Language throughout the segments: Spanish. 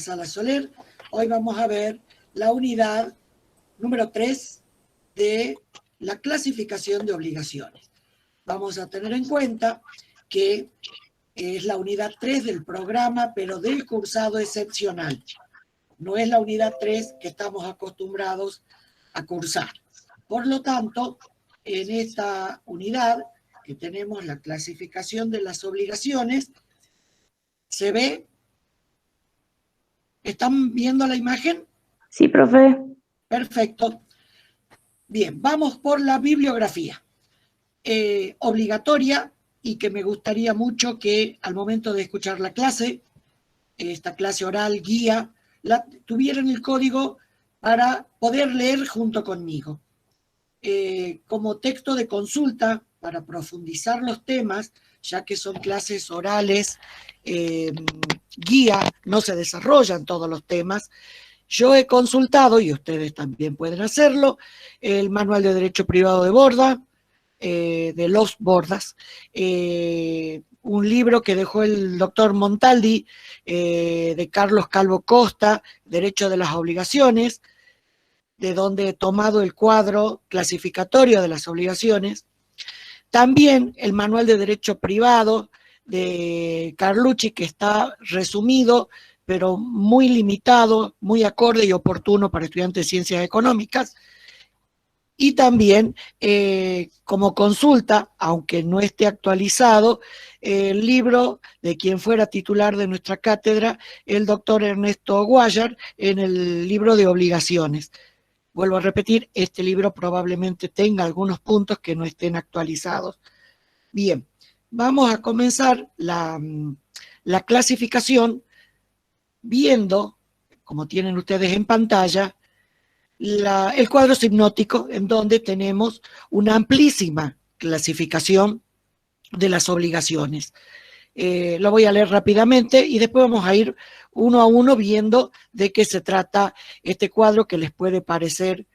Sala Soler. Hoy vamos a ver la unidad número 3 de la clasificación de obligaciones. Vamos a tener en cuenta que es la unidad 3 del programa, pero del cursado excepcional. No es la unidad 3 que estamos acostumbrados a cursar. Por lo tanto, en esta unidad que tenemos la clasificación de las obligaciones, se ve. ¿Están viendo la imagen? Sí, profe. Perfecto. Bien, vamos por la bibliografía. Obligatoria y que me gustaría mucho que al momento de escuchar la clase, esta clase oral, guía, tuvieran el código para poder leer junto conmigo. Como texto de consulta para profundizar los temas, ya que son clases orales, guía, no se desarrollan todos los temas. Yo he consultado, y ustedes también pueden hacerlo, el Manual de Derecho Privado de Borda, de los Bordas, un libro que dejó el doctor Montaldi, de Carlos Calvo Costa, Derecho de las Obligaciones, de donde he tomado el cuadro clasificatorio de las obligaciones. También el Manual de Derecho Privado de Carlucci, que está resumido, pero muy limitado, muy acorde y oportuno para estudiantes de ciencias económicas. Y también, como consulta, aunque no esté actualizado, el libro de quien fuera titular de nuestra cátedra, el doctor Ernesto Guayar, en el libro de obligaciones. Vuelvo a repetir, este libro probablemente tenga algunos puntos que no estén actualizados. Bien, vamos a comenzar la clasificación viendo, como tienen ustedes en pantalla, el cuadro hipnótico, en donde tenemos una amplísima clasificación de las obligaciones. Lo voy a leer rápidamente y después vamos a ir uno a uno viendo de qué se trata este cuadro, que les puede parecer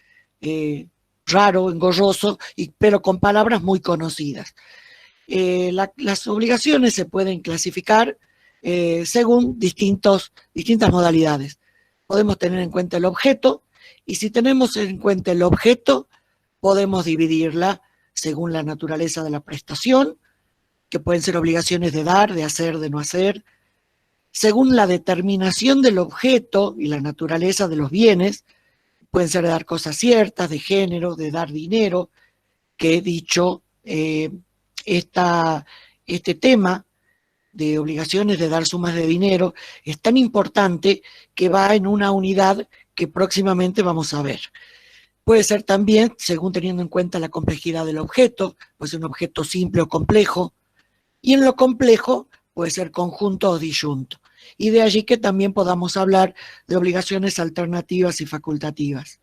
raro, engorroso, pero con palabras muy conocidas. Las obligaciones se pueden clasificar según distintas modalidades. Podemos tener en cuenta el objeto, y si tenemos en cuenta el objeto, podemos dividirla según la naturaleza de la prestación, que pueden ser obligaciones de dar, de hacer, de no hacer, según la determinación del objeto y la naturaleza de los bienes, pueden ser de dar cosas ciertas, de género, de dar dinero, que he dicho, este tema de obligaciones de dar sumas de dinero es tan importante que va en una unidad que próximamente vamos a ver. Puede ser también, según teniendo en cuenta la complejidad del objeto, puede ser un objeto simple o complejo, y en lo complejo puede ser conjunto o disyunto. Y de allí que también podamos hablar de obligaciones alternativas y facultativas.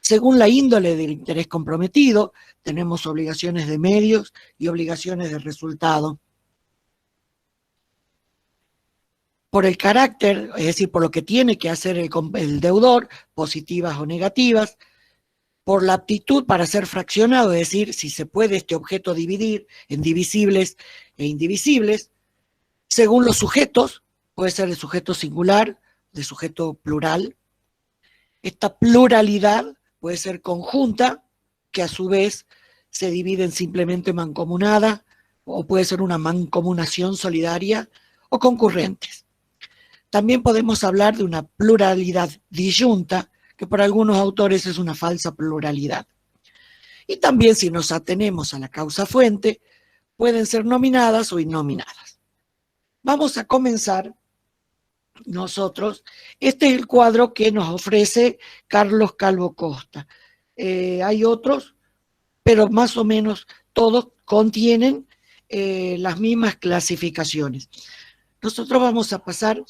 Según la índole del interés comprometido, tenemos obligaciones de medios y obligaciones de resultado. Por el carácter, es decir, por lo que tiene que hacer el deudor, positivas o negativas. Por la aptitud para ser fraccionado, es decir, si se puede este objeto dividir en divisibles e indivisibles. Según los sujetos, puede ser de sujeto singular, de sujeto plural. Esta pluralidad puede ser conjunta, que a su vez se divide en simplemente mancomunada, o puede ser una mancomunación solidaria, o concurrentes. También podemos hablar de una pluralidad disyunta, que para algunos autores es una falsa pluralidad. Y también, si nos atenemos a la causa fuente, pueden ser nominadas o innominadas. Vamos a comenzar nosotros. Este es el cuadro que nos ofrece Carlos Calvo Costa. Hay otros, pero más o menos todos contienen las mismas clasificaciones. Nosotros vamos a pasar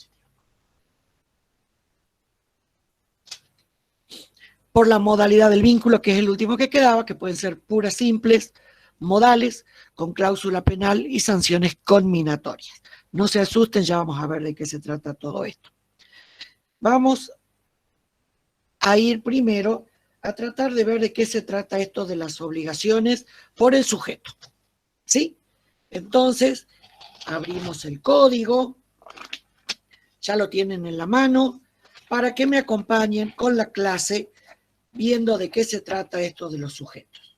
por la modalidad del vínculo, que es el último que quedaba, que pueden ser puras simples, modales, con cláusula penal y sanciones conminatorias. No se asusten, ya vamos a ver de qué se trata todo esto. Vamos a ir primero a tratar de ver de qué se trata esto de las obligaciones por el sujeto. ¿Sí? Entonces, abrimos el código ya lo tienen en la mano, para que me acompañen con la clase viendo de qué se trata esto de los sujetos.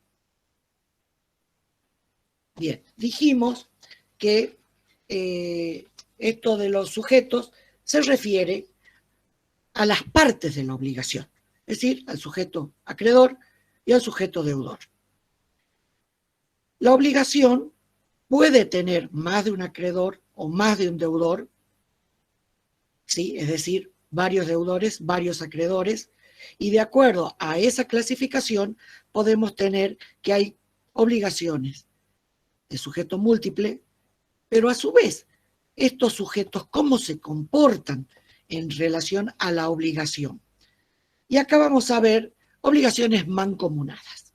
Bien, dijimos que esto de los sujetos se refiere a las partes de la obligación, es decir, al sujeto acreedor y al sujeto deudor. La obligación puede tener más de un acreedor o más de un deudor, ¿sí? Es decir, varios deudores, varios acreedores, y de acuerdo a esa clasificación podemos tener que hay obligaciones de sujeto múltiple, pero a su vez, estos sujetos, ¿cómo se comportan en relación a la obligación? Y acá vamos a ver obligaciones mancomunadas.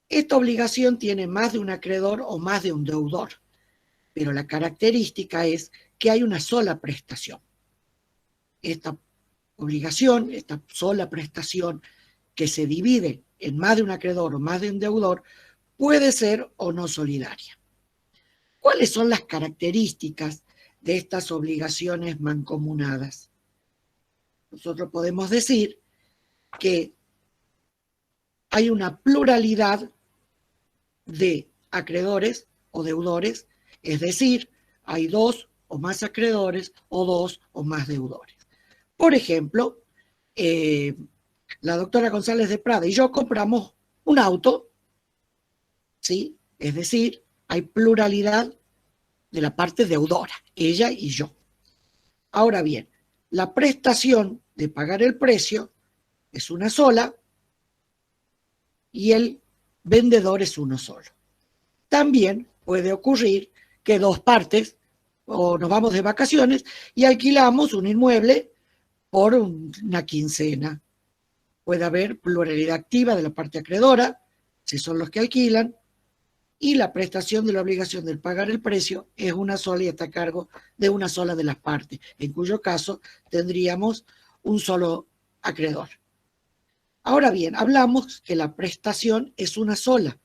Esta obligación tiene más de un acreedor o más de un deudor, pero la característica es que hay una sola prestación. Esta obligación, esta sola prestación que se divide en más de un acreedor o más de un deudor, puede ser o no solidaria. ¿Cuáles son las características de estas obligaciones mancomunadas? Nosotros podemos decir que hay una pluralidad de acreedores o deudores, es decir, hay dos o más acreedores o dos o más deudores. Por ejemplo, la doctora González de Prada y yo compramos un auto, ¿sí? Es decir, hay pluralidad de la parte deudora, ella y yo. Ahora bien, la prestación de pagar el precio es una sola y el vendedor es uno solo. También puede ocurrir que dos partes, o nos vamos de vacaciones y alquilamos un inmueble por una quincena. Puede haber pluralidad activa de la parte acreedora, si son los que alquilan, y la prestación de la obligación de pagar el precio es una sola y está a cargo de una sola de las partes, en cuyo caso tendríamos un solo acreedor. Ahora bien, hablamos que la prestación es una sola.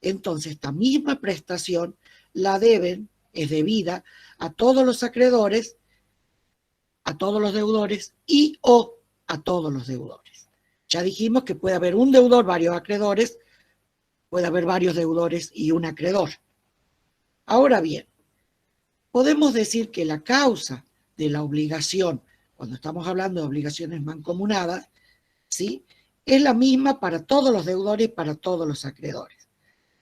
Entonces, esta misma prestación es debida a todos los acreedores, a todos los deudores y o a todos los deudores. Ya dijimos que puede haber un deudor, varios acreedores, puede haber varios deudores y un acreedor. Ahora bien, podemos decir que la causa de la obligación, cuando estamos hablando de obligaciones mancomunadas, ¿sí?, es la misma para todos los deudores y para todos los acreedores.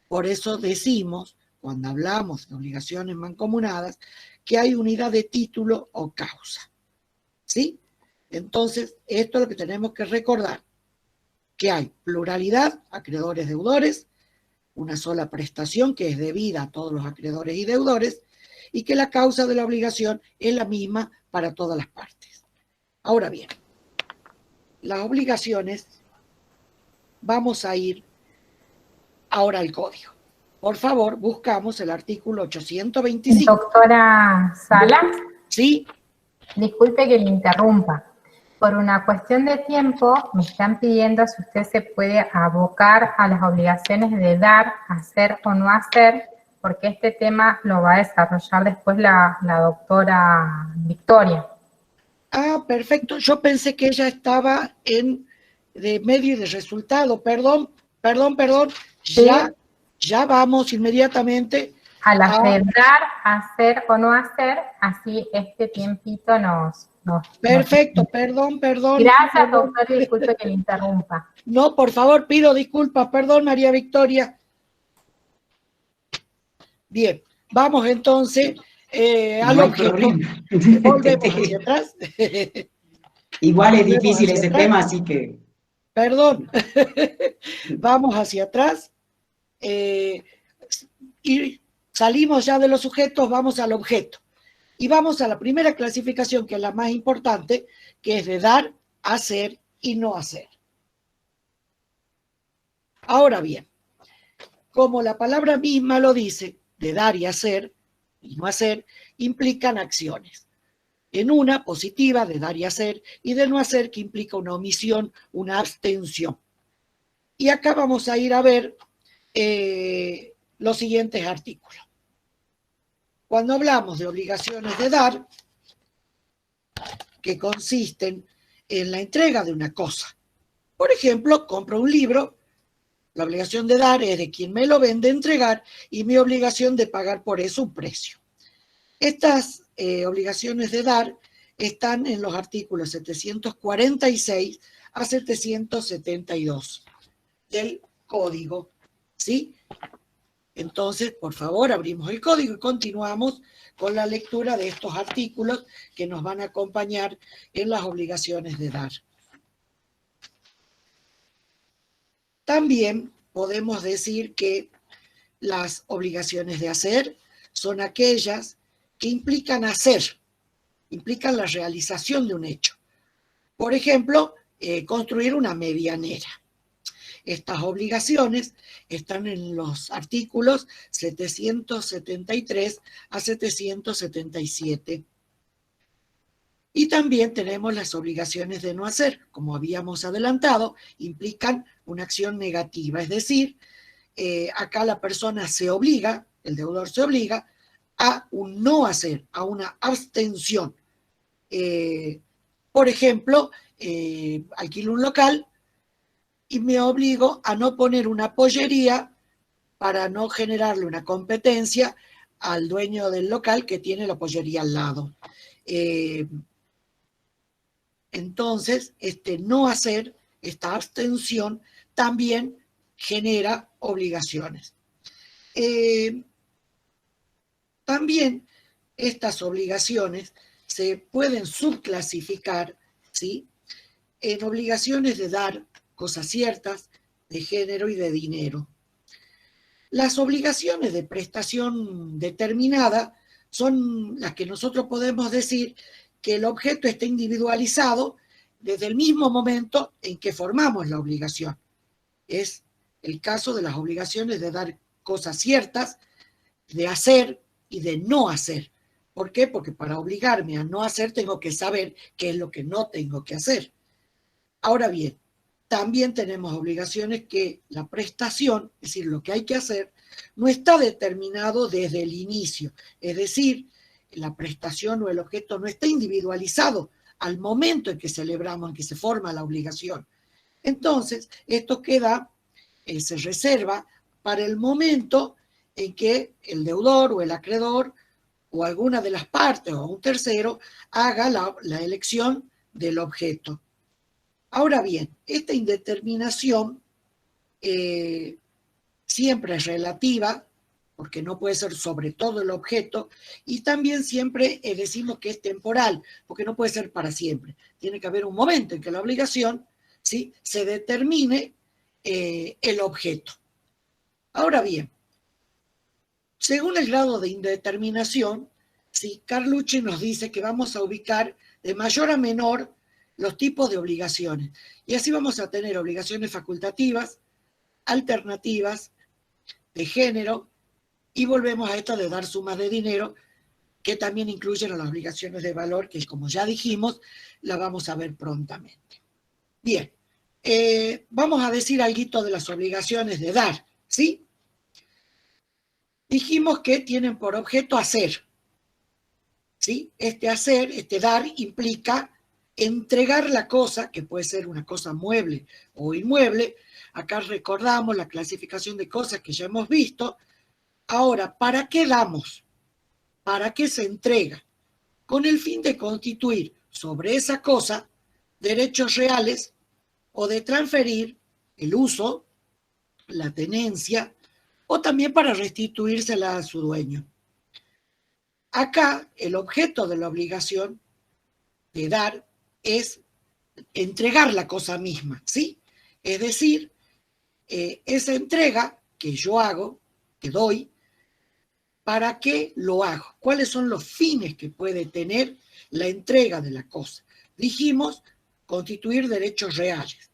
Por eso decimos, cuando hablamos de obligaciones mancomunadas, que hay unidad de título o causa, ¿sí? Entonces, esto es lo que tenemos que recordar, que hay pluralidad, acreedores, deudores, una sola prestación que es debida a todos los acreedores y deudores, y que la causa de la obligación es la misma para todas las partes. Ahora bien, las obligaciones, vamos a ir ahora al código. Por favor, buscamos el artículo 825. Doctora Salas, ¿Sí? disculpe que le interrumpa. Por una cuestión de tiempo, me están pidiendo si usted se puede abocar a las obligaciones de dar, hacer o no hacer, porque este tema lo va a desarrollar después la doctora Victoria. Ah, perfecto. Yo pensé que ella estaba de medio y de resultado. Perdón. ¿Sí? Ya vamos inmediatamente a las de dar, hacer o no hacer, así este tiempito nos Perfecto, perdón. Gracias, doctor, y disculpe que le interrumpa. No, por favor, pido disculpas. Perdón, María Victoria. Bien, vamos entonces al objeto. Volvemos hacia atrás. Igual es difícil ese tema, así que... Perdón. Vamos hacia atrás. Y salimos ya de los sujetos, vamos al objeto. Y vamos a la primera clasificación, que es la más importante, que es de dar, hacer y no hacer. Ahora bien, como la palabra misma lo dice, de dar y no hacer, implican acciones. En una, positiva, de dar y hacer, y de no hacer, que implica una omisión, una abstención. Y acá vamos a ir a ver los siguientes artículos. Cuando hablamos de obligaciones de dar, que consisten en la entrega de una cosa. Por ejemplo, compro un libro, la obligación de dar es de quien me lo vende entregar y mi obligación de pagar por eso un precio. Estas obligaciones de dar están en los artículos 746 a 772 del Código, ¿sí? Entonces, por favor, abrimos el código y continuamos con la lectura de estos artículos que nos van a acompañar en las obligaciones de dar. También podemos decir que las obligaciones de hacer son aquellas que implican hacer, implican la realización de un hecho. Por ejemplo, construir una medianera. Estas obligaciones están en los artículos 773 a 777. Y también tenemos las obligaciones de no hacer, como habíamos adelantado, implican una acción negativa, es decir, acá la persona se obliga, el deudor se obliga a un no hacer, a una abstención. Por ejemplo, alquilo un local y me obligo a no poner una pollería para no generarle una competencia al dueño del local que tiene la pollería al lado. Entonces, este no hacer, esta abstención, también genera obligaciones. También estas obligaciones se pueden subclasificar, ¿sí?, en obligaciones de dar cosas ciertas, de género y de dinero. Las obligaciones de prestación determinada son las que nosotros podemos decir que el objeto está individualizado desde el mismo momento en que formamos la obligación. Es el caso de las obligaciones de dar cosas ciertas, de hacer y de no hacer. ¿Por qué? Porque para obligarme a no hacer tengo que saber qué es lo que no tengo que hacer. Ahora bien, también tenemos obligaciones que la prestación, es decir, lo que hay que hacer, no está determinado desde el inicio. Es decir, la prestación o el objeto no está individualizado al momento en que celebramos, en que se forma la obligación. Entonces, esto queda, se reserva para el momento en que el deudor o el acreedor o alguna de las partes o un tercero haga la elección del objeto. Ahora bien, esta indeterminación siempre es relativa, porque no puede ser sobre todo el objeto, y también siempre decimos que es temporal, porque no puede ser para siempre. Tiene que haber un momento en que la obligación, ¿sí?, se determine el objeto. Ahora bien, según el grado de indeterminación, ¿sí?, Carlucci nos dice que vamos a ubicar de mayor a menor los tipos de obligaciones. Y así vamos a tener obligaciones facultativas, alternativas, de género, y volvemos a esto de dar sumas de dinero, que también incluyen a las obligaciones de valor, que como ya dijimos, la vamos a ver prontamente. Bien, vamos a decir algo de las obligaciones de dar, ¿sí? Dijimos que tienen por objeto hacer, ¿sí? Este hacer, este dar, implica entregar la cosa, que puede ser una cosa mueble o inmueble. Acá recordamos la clasificación de cosas que ya hemos visto. Ahora, ¿para qué damos? ¿Para qué se entrega? Con el fin de constituir sobre esa cosa derechos reales o de transferir el uso, la tenencia, o también para restituírsela a su dueño. Acá, el objeto de la obligación de dar es entregar la cosa misma, ¿sí? Es decir, esa entrega que yo hago, que doy, ¿para qué lo hago? ¿Cuáles son los fines que puede tener la entrega de la cosa? Dijimos, constituir derechos reales.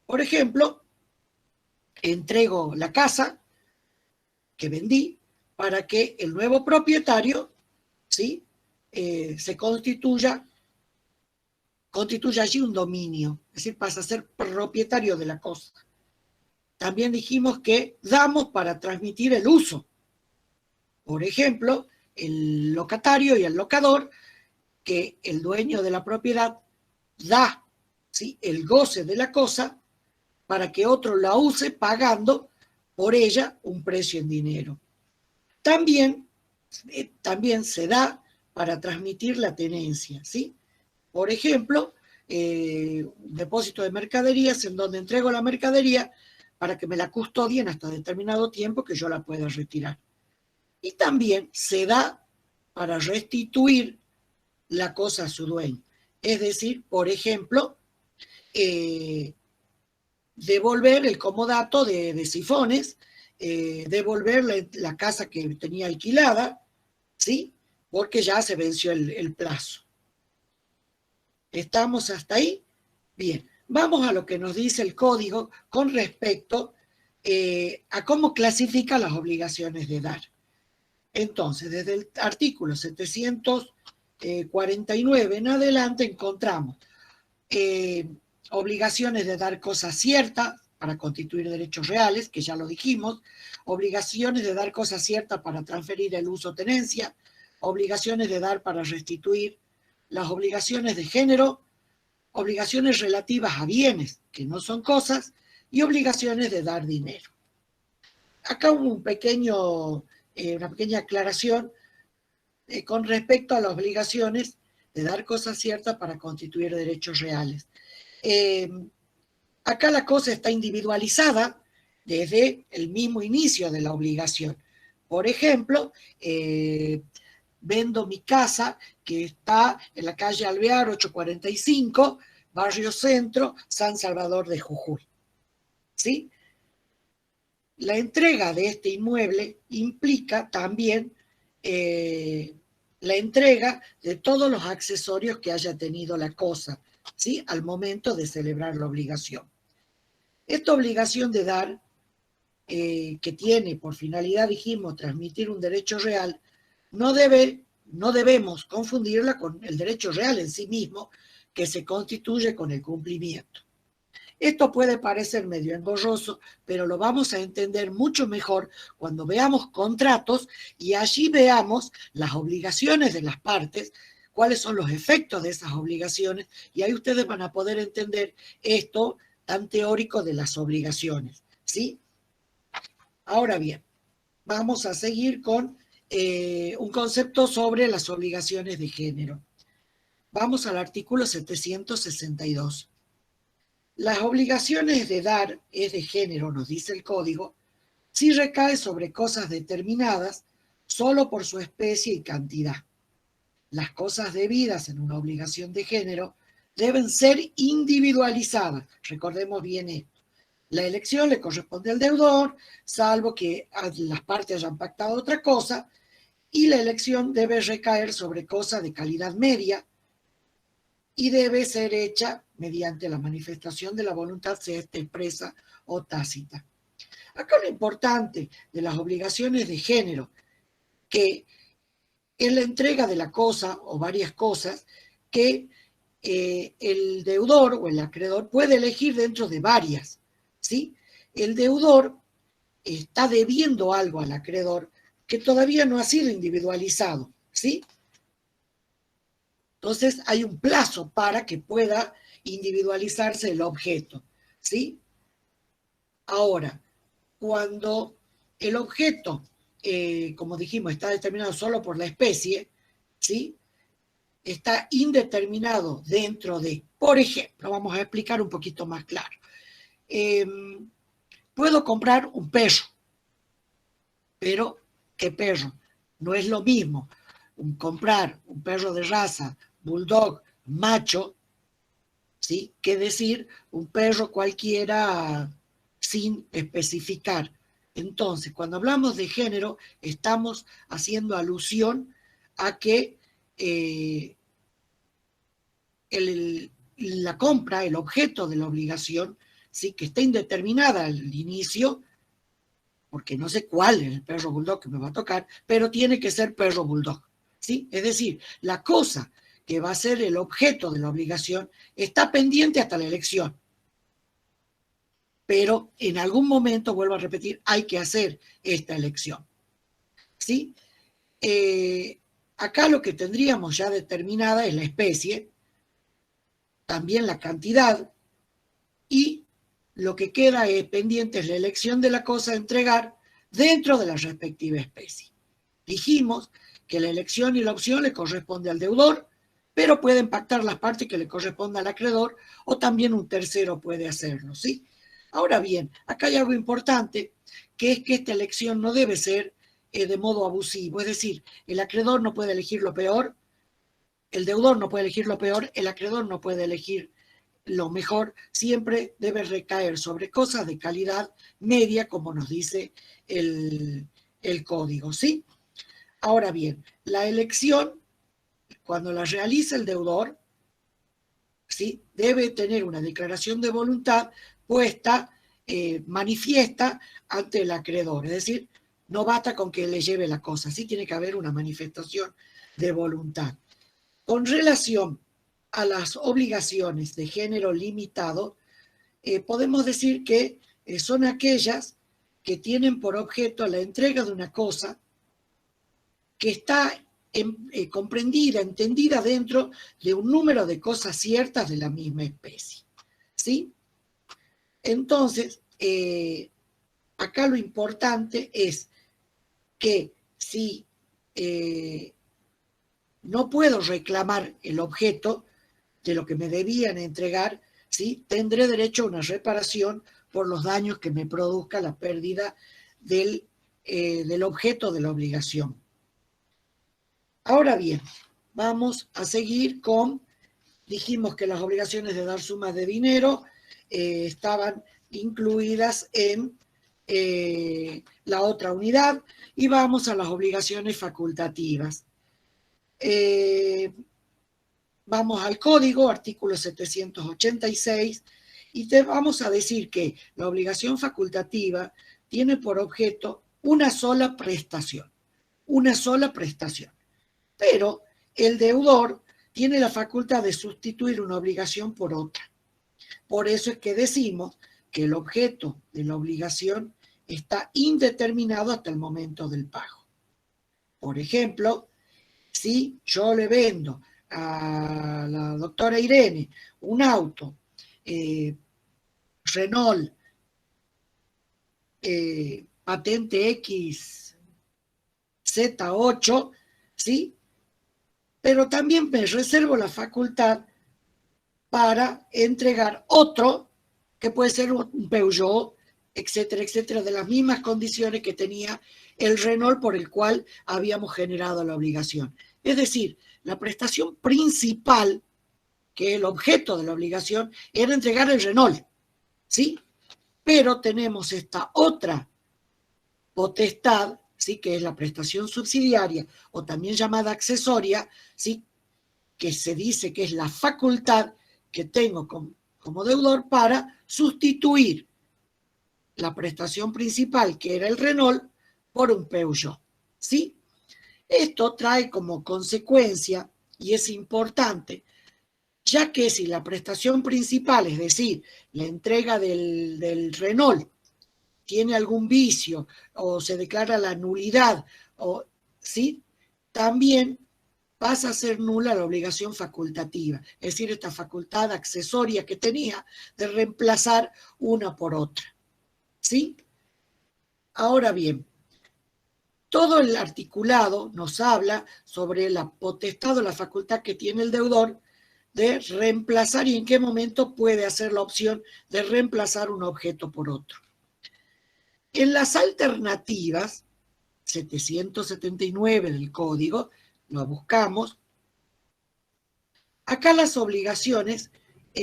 Por ejemplo, entrego la casa que vendí para que el nuevo propietario, ¿sí?, se constituya allí un dominio, es decir, pasa a ser propietario de la cosa. También dijimos que damos para transmitir el uso. Por ejemplo, el locatario y el locador, que el dueño de la propiedad da, ¿sí?, el goce de la cosa para que otro la use pagando por ella un precio en dinero. También se da para transmitir la tenencia, ¿sí? Por ejemplo, un depósito de mercaderías en donde entrego la mercadería para que me la custodien hasta determinado tiempo que yo la pueda retirar. Y también se da para restituir la cosa a su dueño. Es decir, por ejemplo, devolver el comodato de sifones, devolver la casa que tenía alquilada, ¿sí?, porque ya se venció el plazo. ¿Estamos hasta ahí? Bien, vamos a lo que nos dice el código con respecto a cómo clasifica las obligaciones de dar. Entonces, desde el artículo 749 en adelante encontramos obligaciones de dar cosas ciertas para constituir derechos reales, que ya lo dijimos, obligaciones de dar cosas ciertas para transferir el uso o tenencia, obligaciones de dar para restituir, las obligaciones de género, obligaciones relativas a bienes, que no son cosas, y obligaciones de dar dinero. Acá hubo una pequeña aclaración con respecto a las obligaciones de dar cosas ciertas para constituir derechos reales. Acá la cosa está individualizada desde el mismo inicio de la obligación. Por ejemplo, vendo mi casa que está en la calle Alvear 845, Barrio Centro, San Salvador de Jujuy. ¿Sí? La entrega de este inmueble implica también la entrega de todos los accesorios que haya tenido la cosa, ¿sí?, al momento de celebrar la obligación. Esta obligación de dar, que tiene por finalidad, dijimos, transmitir un derecho real, no debemos confundirla con el derecho real en sí mismo, que se constituye con el cumplimiento. Esto puede parecer medio engorroso, pero lo vamos a entender mucho mejor cuando veamos contratos y allí veamos las obligaciones de las partes, cuáles son los efectos de esas obligaciones, y ahí ustedes van a poder entender esto tan teórico de las obligaciones, ¿sí? Ahora bien, vamos a seguir con un concepto sobre las obligaciones de género. Vamos al artículo 762. Las obligaciones de dar es de género, nos dice el código, si recae sobre cosas determinadas solo por su especie y cantidad. Las cosas debidas en una obligación de género deben ser individualizadas. Recordemos bien esto. La elección le corresponde al deudor, salvo que las partes hayan pactado otra cosa, y la elección debe recaer sobre cosas de calidad media y debe ser hecha mediante la manifestación de la voluntad, sea esta expresa o tácita. Acá lo importante de las obligaciones de género, que es la entrega de la cosa o varias cosas que el deudor o el acreedor puede elegir dentro de varias, ¿sí? El deudor está debiendo algo al acreedor que todavía no ha sido individualizado, ¿sí? Entonces hay un plazo para que pueda individualizarse el objeto, ¿sí? Ahora, cuando el objeto, como dijimos, está determinado solo por la especie, ¿sí?, está indeterminado dentro de, por ejemplo, vamos a explicar un poquito más claro. Puedo comprar un perro, pero ¿qué perro? No es lo mismo comprar un perro de raza bulldog macho, ¿sí?, que decir un perro cualquiera sin especificar. Entonces, cuando hablamos de género, estamos haciendo alusión a que la compra, el objeto de la obligación, ¿sí?, que está indeterminada al inicio, porque no sé cuál es el perro bulldog que me va a tocar, pero tiene que ser perro bulldog, ¿sí? Es decir, la cosa que va a ser el objeto de la obligación está pendiente hasta la elección. Pero en algún momento, vuelvo a repetir, hay que hacer esta elección, ¿sí? Acá lo que tendríamos ya determinada es la especie, también la cantidad, y lo que queda pendiente es la elección de la cosa a entregar dentro de la respectiva especie. Dijimos que la elección y la opción le corresponde al deudor, pero pueden pactar las partes que le correspondan al acreedor, o también un tercero puede hacerlo, ¿sí? Ahora bien, acá hay algo importante, que es que esta elección no debe ser de modo abusivo, es decir, el acreedor no puede elegir lo peor, el deudor no puede elegir lo peor, el acreedor no puede elegir lo mejor, siempre debe recaer sobre cosas de calidad media, como nos dice el código, ¿sí? Ahora bien, la elección, cuando la realiza el deudor, ¿sí?, debe tener una declaración de voluntad puesta, manifiesta ante el acreedor, es decir, no basta con que le lleve la cosa, sí tiene que haber una manifestación de voluntad. Con relación a las obligaciones de género limitado, podemos decir que son aquellas que tienen por objeto la entrega de una cosa que está comprendida, entendida dentro de un número de cosas ciertas de la misma especie, ¿sí? Entonces, acá lo importante es que si no puedo reclamar el objeto de lo que me debían entregar, ¿sí?, tendré derecho a una reparación por los daños que me produzca la pérdida del objeto de la obligación. Ahora bien, vamos a seguir con, dijimos que las obligaciones de dar sumas de dinero estaban incluidas en la otra unidad, y vamos a las obligaciones facultativas. Vamos al código, artículo 786, y te vamos a decir que la obligación facultativa tiene por objeto una sola prestación, pero el deudor tiene la facultad de sustituir una obligación por otra. Por eso es que decimos que el objeto de la obligación está indeterminado hasta el momento del pago. Por ejemplo, si yo le vendo a la doctora Irene un auto Renault patente XZ8, ¿sí?, pero también me reservo la facultad para entregar otro que puede ser un Peugeot, etcétera, etcétera, de las mismas condiciones que tenía el Renault por el cual habíamos generado la obligación. Es decir, la prestación principal, que es el objeto de la obligación, era entregar el Renault, ¿sí? Pero tenemos esta otra potestad, ¿sí?, que es la prestación subsidiaria, o también llamada accesoria, ¿sí?, que se dice que es la facultad que tengo como deudor para sustituir la prestación principal, que era el Renault, por un Peugeot, ¿sí? Esto trae como consecuencia, y es importante, ya que si la prestación principal, es decir, la entrega del Renault, tiene algún vicio o se declara la nulidad, ¿sí?, también pasa a ser nula la obligación facultativa, es decir, esta facultad accesoria que tenía de reemplazar una por otra, ¿sí? Ahora bien, todo el articulado nos habla sobre la potestad o la facultad que tiene el deudor de reemplazar y en qué momento puede hacer la opción de reemplazar un objeto por otro. En las alternativas, 779 del código, lo buscamos, acá las obligaciones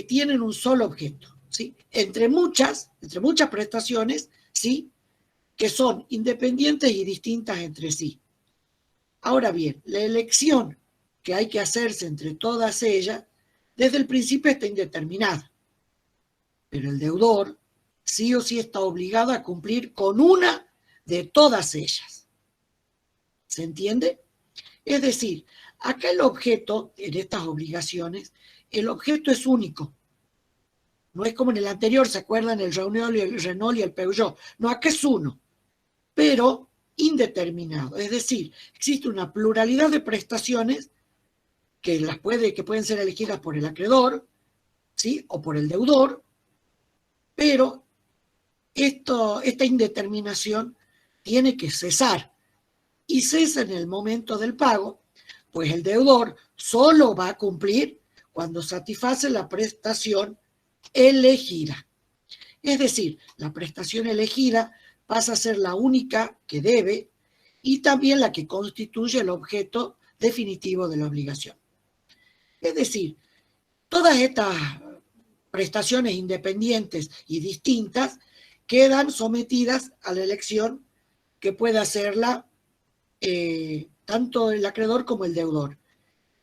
tienen un solo objeto, ¿sí?, entre muchas prestaciones, ¿sí?, que son independientes y distintas entre sí. Ahora bien, la elección que hay que hacerse entre todas ellas, desde el principio está indeterminada, pero el deudor sí o sí está obligado a cumplir con una de todas ellas. ¿Se entiende? Es decir, acá el objeto, en estas obligaciones, el objeto es único. No es como en el anterior, ¿se acuerdan? El Renault y el Peugeot. No, acá es uno. Pero indeterminado. Es decir, existe una pluralidad de prestaciones que pueden ser elegidas por el acreedor, ¿sí? O por el deudor, pero esta indeterminación tiene que cesar, y cesa en el momento del pago, pues el deudor solo va a cumplir cuando satisface la prestación elegida. Es decir, la prestación elegida pasa a ser la única que debe y también la que constituye el objeto definitivo de la obligación. Es decir, todas estas prestaciones independientes y distintas quedan sometidas a la elección que puede hacerla tanto el acreedor como el deudor.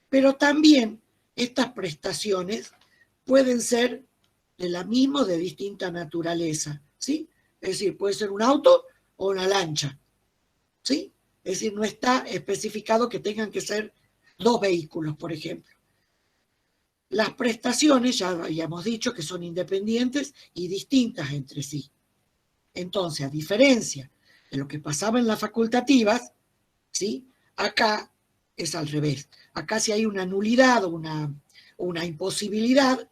Pero también estas prestaciones pueden ser de la misma o de distinta naturaleza, ¿sí? Es decir, puede ser un auto o una lancha, ¿sí? Es decir, no está especificado que tengan que ser 2 vehículos, por ejemplo. Las prestaciones, ya habíamos dicho que son independientes y distintas entre sí. Entonces, a diferencia de lo que pasaba en las facultativas, ¿sí? Acá es al revés. Acá si hay una nulidad o una imposibilidad,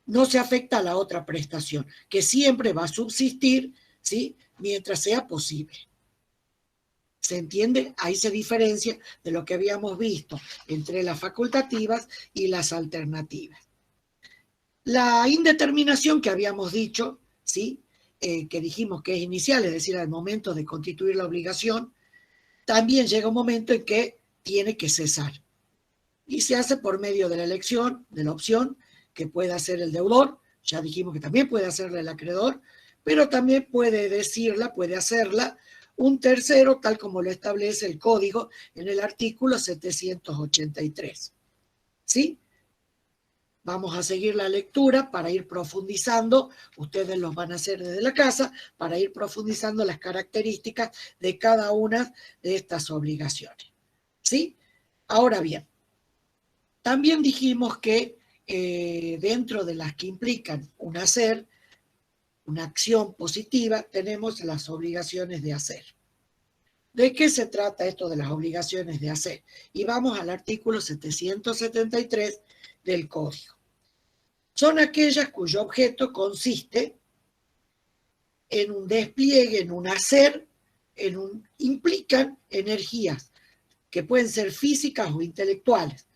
no se afecta a la otra prestación, que siempre va a subsistir, ¿sí? Mientras sea posible. ¿Se entiende? Ahí se diferencia de lo que habíamos visto entre las facultativas y las alternativas. La indeterminación que habíamos dicho, ¿sí? Que dijimos que es inicial, es decir, al momento de constituir la obligación, también llega un momento en que tiene que cesar. Y se hace por medio de la elección, de la opción que puede hacer el deudor. Ya dijimos que también puede hacerla el acreedor, pero también puede hacerla un tercero, tal como lo establece el código en el artículo 783. ¿Sí? Vamos a seguir la lectura para ir profundizando, ustedes los van a hacer desde la casa, para ir profundizando las características de cada una de estas obligaciones. ¿Sí? Ahora bien, también dijimos que dentro de las que implican un hacer, una acción positiva, tenemos las obligaciones de hacer. ¿De qué se trata esto de las obligaciones de hacer? Y vamos al artículo 773 del Código. Son aquellas cuyo objeto consiste en un despliegue, en un hacer, implican energías que pueden ser físicas o intelectuales,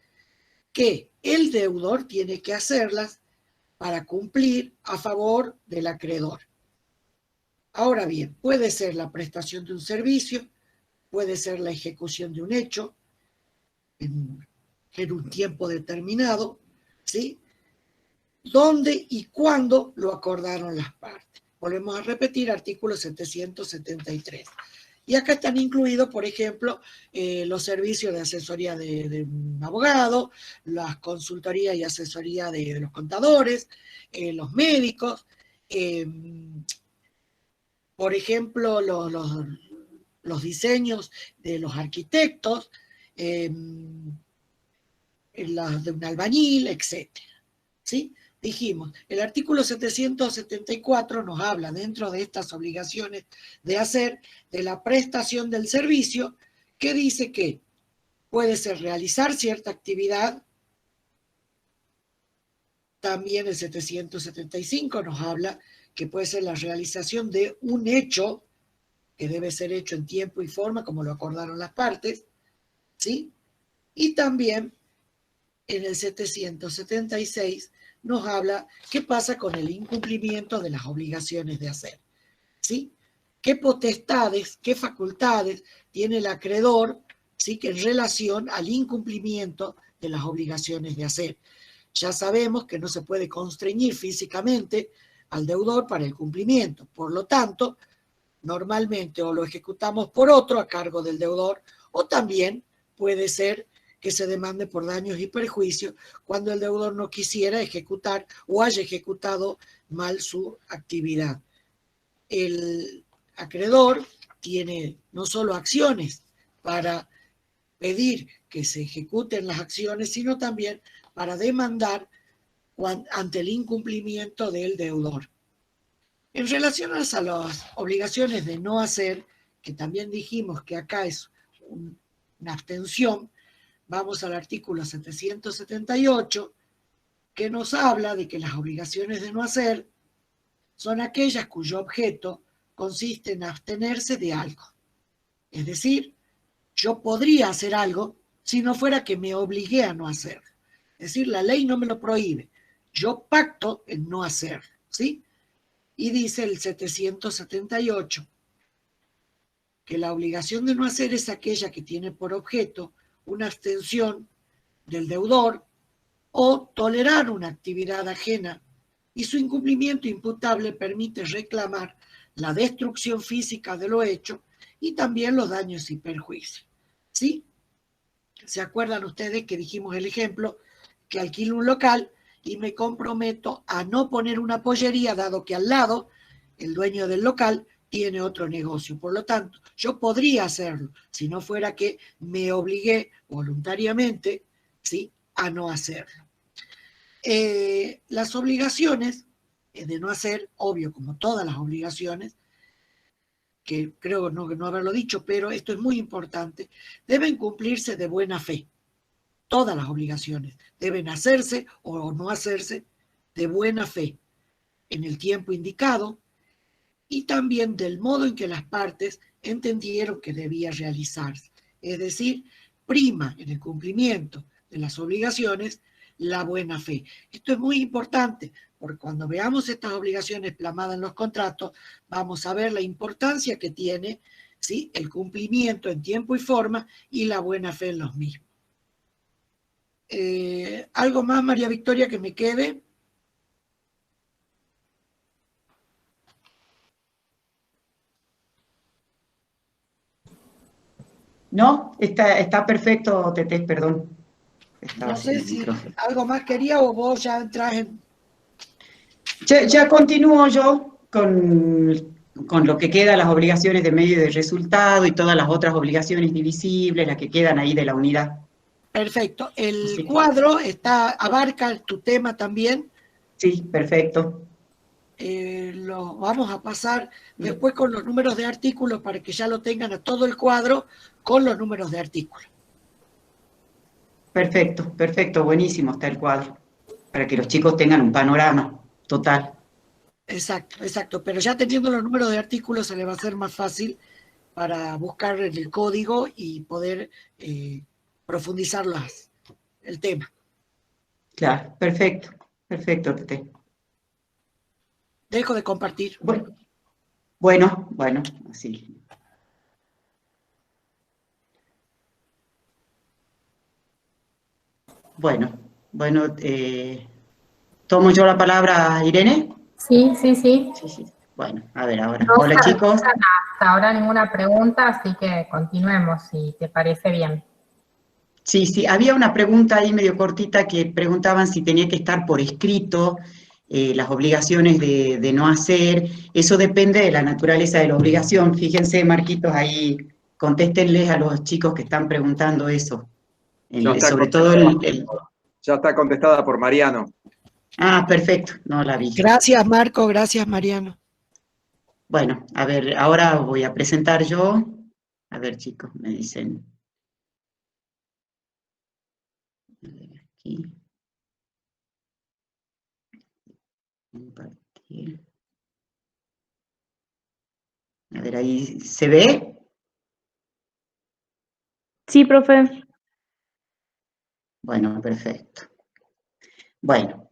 que el deudor tiene que hacerlas para cumplir a favor del acreedor. Ahora bien, puede ser la prestación de un servicio, puede ser la ejecución de un hecho en un tiempo determinado, ¿sí? ¿Dónde y cuándo lo acordaron las partes? Volvemos a repetir, artículo 773. Y acá están incluidos, por ejemplo, los servicios de asesoría de un abogado, las consultorías y asesoría de los contadores, los médicos, por ejemplo, los diseños de los arquitectos, las de un albañil, etc. ¿Sí? Dijimos, el artículo 774 nos habla dentro de estas obligaciones de hacer de la prestación del servicio, que dice que puede ser realizar cierta actividad. También el 775 nos habla que puede ser la realización de un hecho que debe ser hecho en tiempo y forma, como lo acordaron las partes, ¿sí? Y también en el 776 nos habla qué pasa con el incumplimiento de las obligaciones de hacer, ¿sí? ¿Qué potestades, qué facultades tiene el acreedor, ¿sí? Que en relación al incumplimiento de las obligaciones de hacer? Ya sabemos que no se puede constreñir físicamente al deudor para el cumplimiento. Por lo tanto, normalmente o lo ejecutamos por otro a cargo del deudor, o también puede ser que se demande por daños y perjuicios cuando el deudor no quisiera ejecutar o haya ejecutado mal su actividad. El acreedor tiene no solo acciones para pedir que se ejecuten las acciones, sino también para demandar ante el incumplimiento del deudor. En relación a las obligaciones de no hacer, que también dijimos que acá es una abstención, vamos al artículo 778, que nos habla de que las obligaciones de no hacer son aquellas cuyo objeto consiste en abstenerse de algo. Es decir, yo podría hacer algo si no fuera que me obligué a no hacerlo. Es decir, la ley no me lo prohíbe. Yo pacto en no hacerlo, ¿sí? Y dice el 778 que la obligación de no hacer es aquella que tiene por objeto una abstención del deudor o tolerar una actividad ajena, y su incumplimiento imputable permite reclamar la destrucción física de lo hecho y también los daños y perjuicios. ¿Sí? ¿Se acuerdan ustedes que dijimos el ejemplo que alquilo un local y me comprometo a no poner una pollería, dado que al lado el dueño del local tiene otro negocio? Por lo tanto, yo podría hacerlo si no fuera que me obligué voluntariamente, ¿sí?, a no hacerlo. Las obligaciones de no hacer, obvio, como todas las obligaciones, que creo no haberlo dicho, pero esto es muy importante, deben cumplirse de buena fe. Todas las obligaciones deben hacerse o no hacerse de buena fe, en el tiempo indicado y también del modo en que las partes entendieron que debía realizarse. Es decir, prima en el cumplimiento de las obligaciones la buena fe. Esto es muy importante, porque cuando veamos estas obligaciones plasmadas en los contratos, vamos a ver la importancia que tiene, ¿sí?, el cumplimiento en tiempo y forma y la buena fe en los mismos. ¿Algo más, María Victoria, que me quede? No, está perfecto, Tete, perdón. No sé si algo más quería o vos ya entras en... Ya continúo yo con lo que queda, las obligaciones de medio y de resultado y todas las otras obligaciones divisibles, las que quedan ahí de la unidad. Perfecto. El cuadro abarca tu tema también. Sí, perfecto. Lo vamos a pasar después con los números de artículos para que ya lo tengan a todo el cuadro con los números de artículos. Perfecto, perfecto, buenísimo está el cuadro, para que los chicos tengan un panorama total. Exacto, exacto, pero ya teniendo los números de artículos se le va a hacer más fácil para buscar el código y poder profundizar el tema. Claro, perfecto, perfecto, Tete. Dejo de compartir. Bueno, así. Bueno, ¿tomo yo la palabra, Irene? Sí. Sí. Bueno, a ver ahora. No Hola, chicos. Hasta ahora ninguna pregunta, así que continuemos, si te parece bien. Sí, había una pregunta ahí medio cortita que preguntaban si tenía que estar por escrito las obligaciones de no hacer. Eso depende de la naturaleza de la obligación. Fíjense, Marquitos, ahí contéstenles a los chicos que están preguntando eso. Sobre todo Ya está contestada por Mariano. Ah, perfecto, no la vi. Gracias, Marco, gracias, Mariano. Bueno, a ver, ahora voy a presentar yo. A ver, chicos, me dicen. A ver, aquí. Compartir. A ver, ahí, ¿se ve? Sí, profe. Bueno, perfecto. Bueno,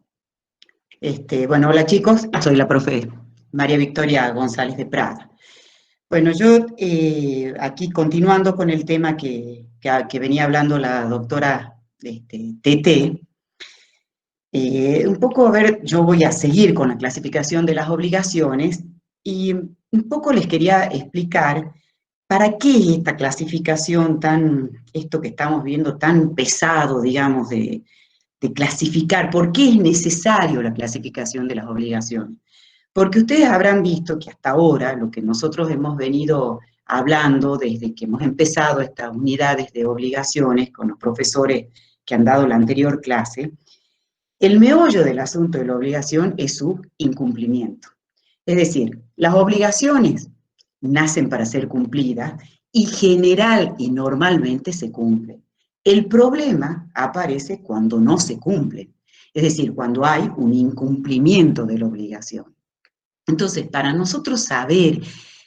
hola chicos, soy la profe María Victoria González de Prada. Bueno, yo aquí continuando con el tema que venía hablando la doctora Tete, un poco, a ver, yo voy a seguir con la clasificación de las obligaciones y un poco les quería explicar para qué esta clasificación esto que estamos viendo tan pesado, digamos, de clasificar, por qué es necesario la clasificación de las obligaciones. Porque ustedes habrán visto que hasta ahora, lo que nosotros hemos venido hablando desde que hemos empezado estas unidades de obligaciones con los profesores que han dado la anterior clase, el meollo del asunto de la obligación es su incumplimiento. Es decir, las obligaciones nacen para ser cumplidas y general y normalmente se cumplen. El problema aparece cuando no se cumplen, es decir, cuando hay un incumplimiento de la obligación. Entonces, para nosotros saber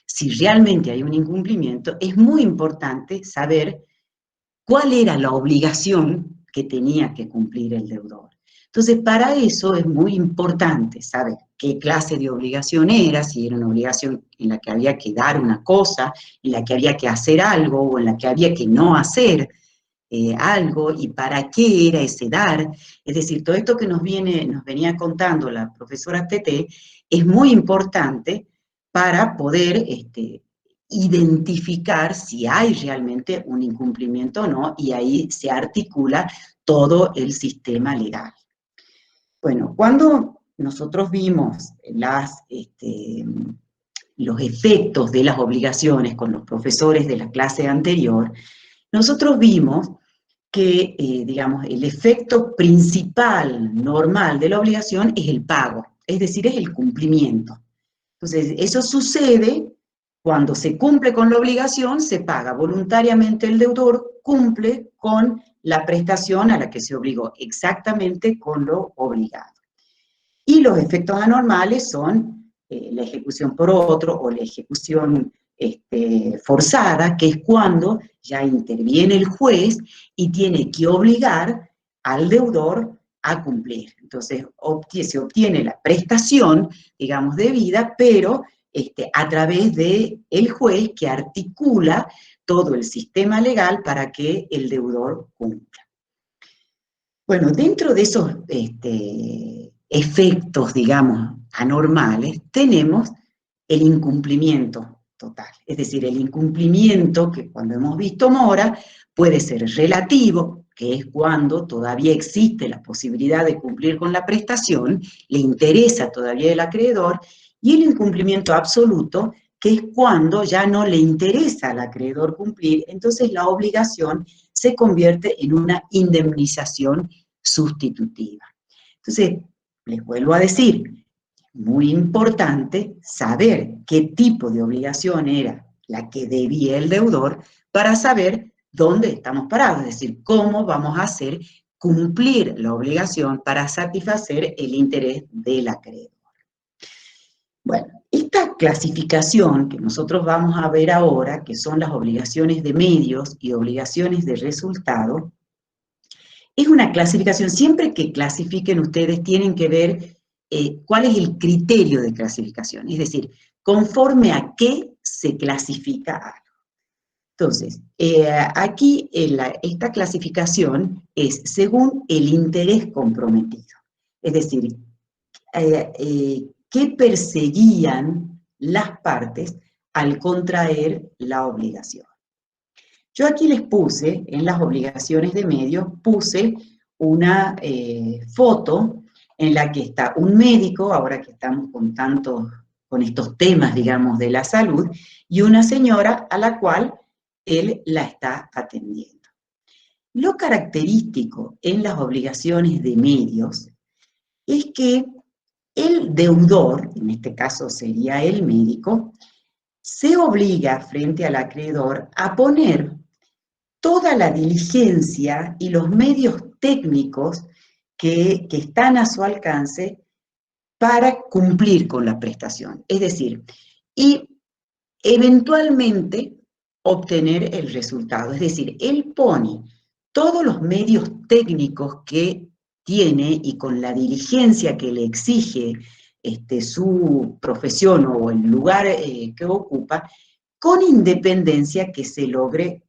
si realmente hay un incumplimiento, es muy importante saber cuál era la obligación que tenía que cumplir el deudor. Entonces, para eso es muy importante saber qué clase de obligación era, si era una obligación en la que había que dar una cosa, en la que había que hacer algo, o en la que había que no hacer algo, y para qué era ese dar. Es decir, todo esto que nos venía contando la profesora Tete es muy importante para poder identificar si hay realmente un incumplimiento o no, y ahí se articula todo el sistema legal. Bueno, cuando nosotros vimos los efectos de las obligaciones con los profesores de la clase anterior, nosotros vimos que, digamos, el efecto principal, normal de la obligación es el pago, es decir, es el cumplimiento. Entonces, eso sucede cuando se cumple con la obligación, se paga voluntariamente el deudor, cumple con la prestación a la que se obligó, exactamente con lo obligado. Y los efectos anormales son la ejecución por otro o la ejecución forzada, que es cuando ya interviene el juez y tiene que obligar al deudor a cumplir. Entonces se obtiene la prestación, digamos, debida, pero a través del juez que articula todo el sistema legal para que el deudor cumpla. Bueno, dentro de esos efectos, digamos, anormales, tenemos el incumplimiento total. Es decir, el incumplimiento que cuando hemos visto mora puede ser relativo, que es cuando todavía existe la posibilidad de cumplir con la prestación, le interesa todavía el acreedor, y el incumplimiento absoluto, que es cuando ya no le interesa al acreedor cumplir, entonces la obligación se convierte en una indemnización sustitutiva. Entonces, les vuelvo a decir, muy importante saber qué tipo de obligación era la que debía el deudor para saber dónde estamos parados, es decir, cómo vamos a hacer cumplir la obligación para satisfacer el interés del acreedor. Bueno, esta clasificación que nosotros vamos a ver ahora, que son las obligaciones de medios y obligaciones de resultado, es una clasificación. Siempre que clasifiquen ustedes tienen que ver cuál es el criterio de clasificación, es decir, conforme a qué se clasifica algo. Entonces, aquí esta clasificación es según el interés comprometido, es decir, qué perseguían las partes al contraer la obligación. Yo aquí les puse, en las obligaciones de medios, puse una foto en la que está un médico, ahora que estamos con estos temas, digamos, de la salud, y una señora a la cual él la está atendiendo. Lo característico en las obligaciones de medios es que el deudor, en este caso sería el médico, se obliga frente al acreedor a poner toda la diligencia y los medios técnicos que están a su alcance para cumplir con la prestación. Es decir, y eventualmente obtener el resultado. Es decir, él pone todos los medios técnicos que tiene y con la diligencia que le exige su profesión o el lugar que ocupa, con independencia que se logre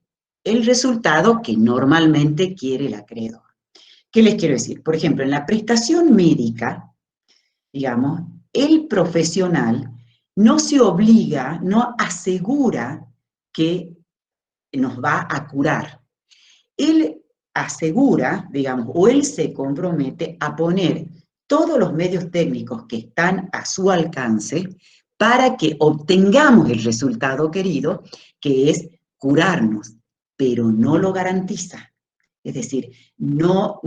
el resultado que normalmente quiere el acreedor. ¿Qué les quiero decir? Por ejemplo, en la prestación médica, digamos, el profesional no se obliga, no asegura que nos va a curar. Él asegura, digamos, o él se compromete a poner todos los medios técnicos que están a su alcance para que obtengamos el resultado querido, que es curarnos, pero no lo garantiza. Es decir, no,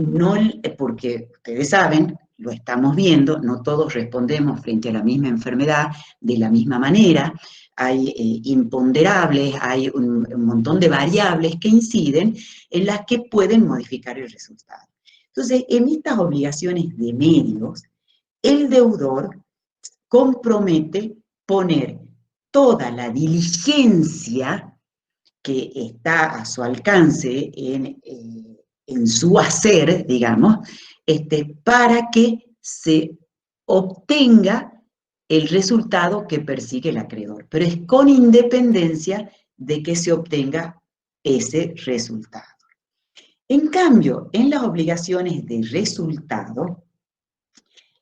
porque ustedes saben, lo estamos viendo, no todos respondemos frente a la misma enfermedad de la misma manera, hay imponderables, hay un montón de variables que inciden en las que pueden modificar el resultado. Entonces, en estas obligaciones de medios, el deudor compromete poner toda la diligencia que está a su alcance en su hacer, digamos, para que se obtenga el resultado que persigue el acreedor, pero es con independencia de que se obtenga ese resultado. En cambio, en las obligaciones de resultado,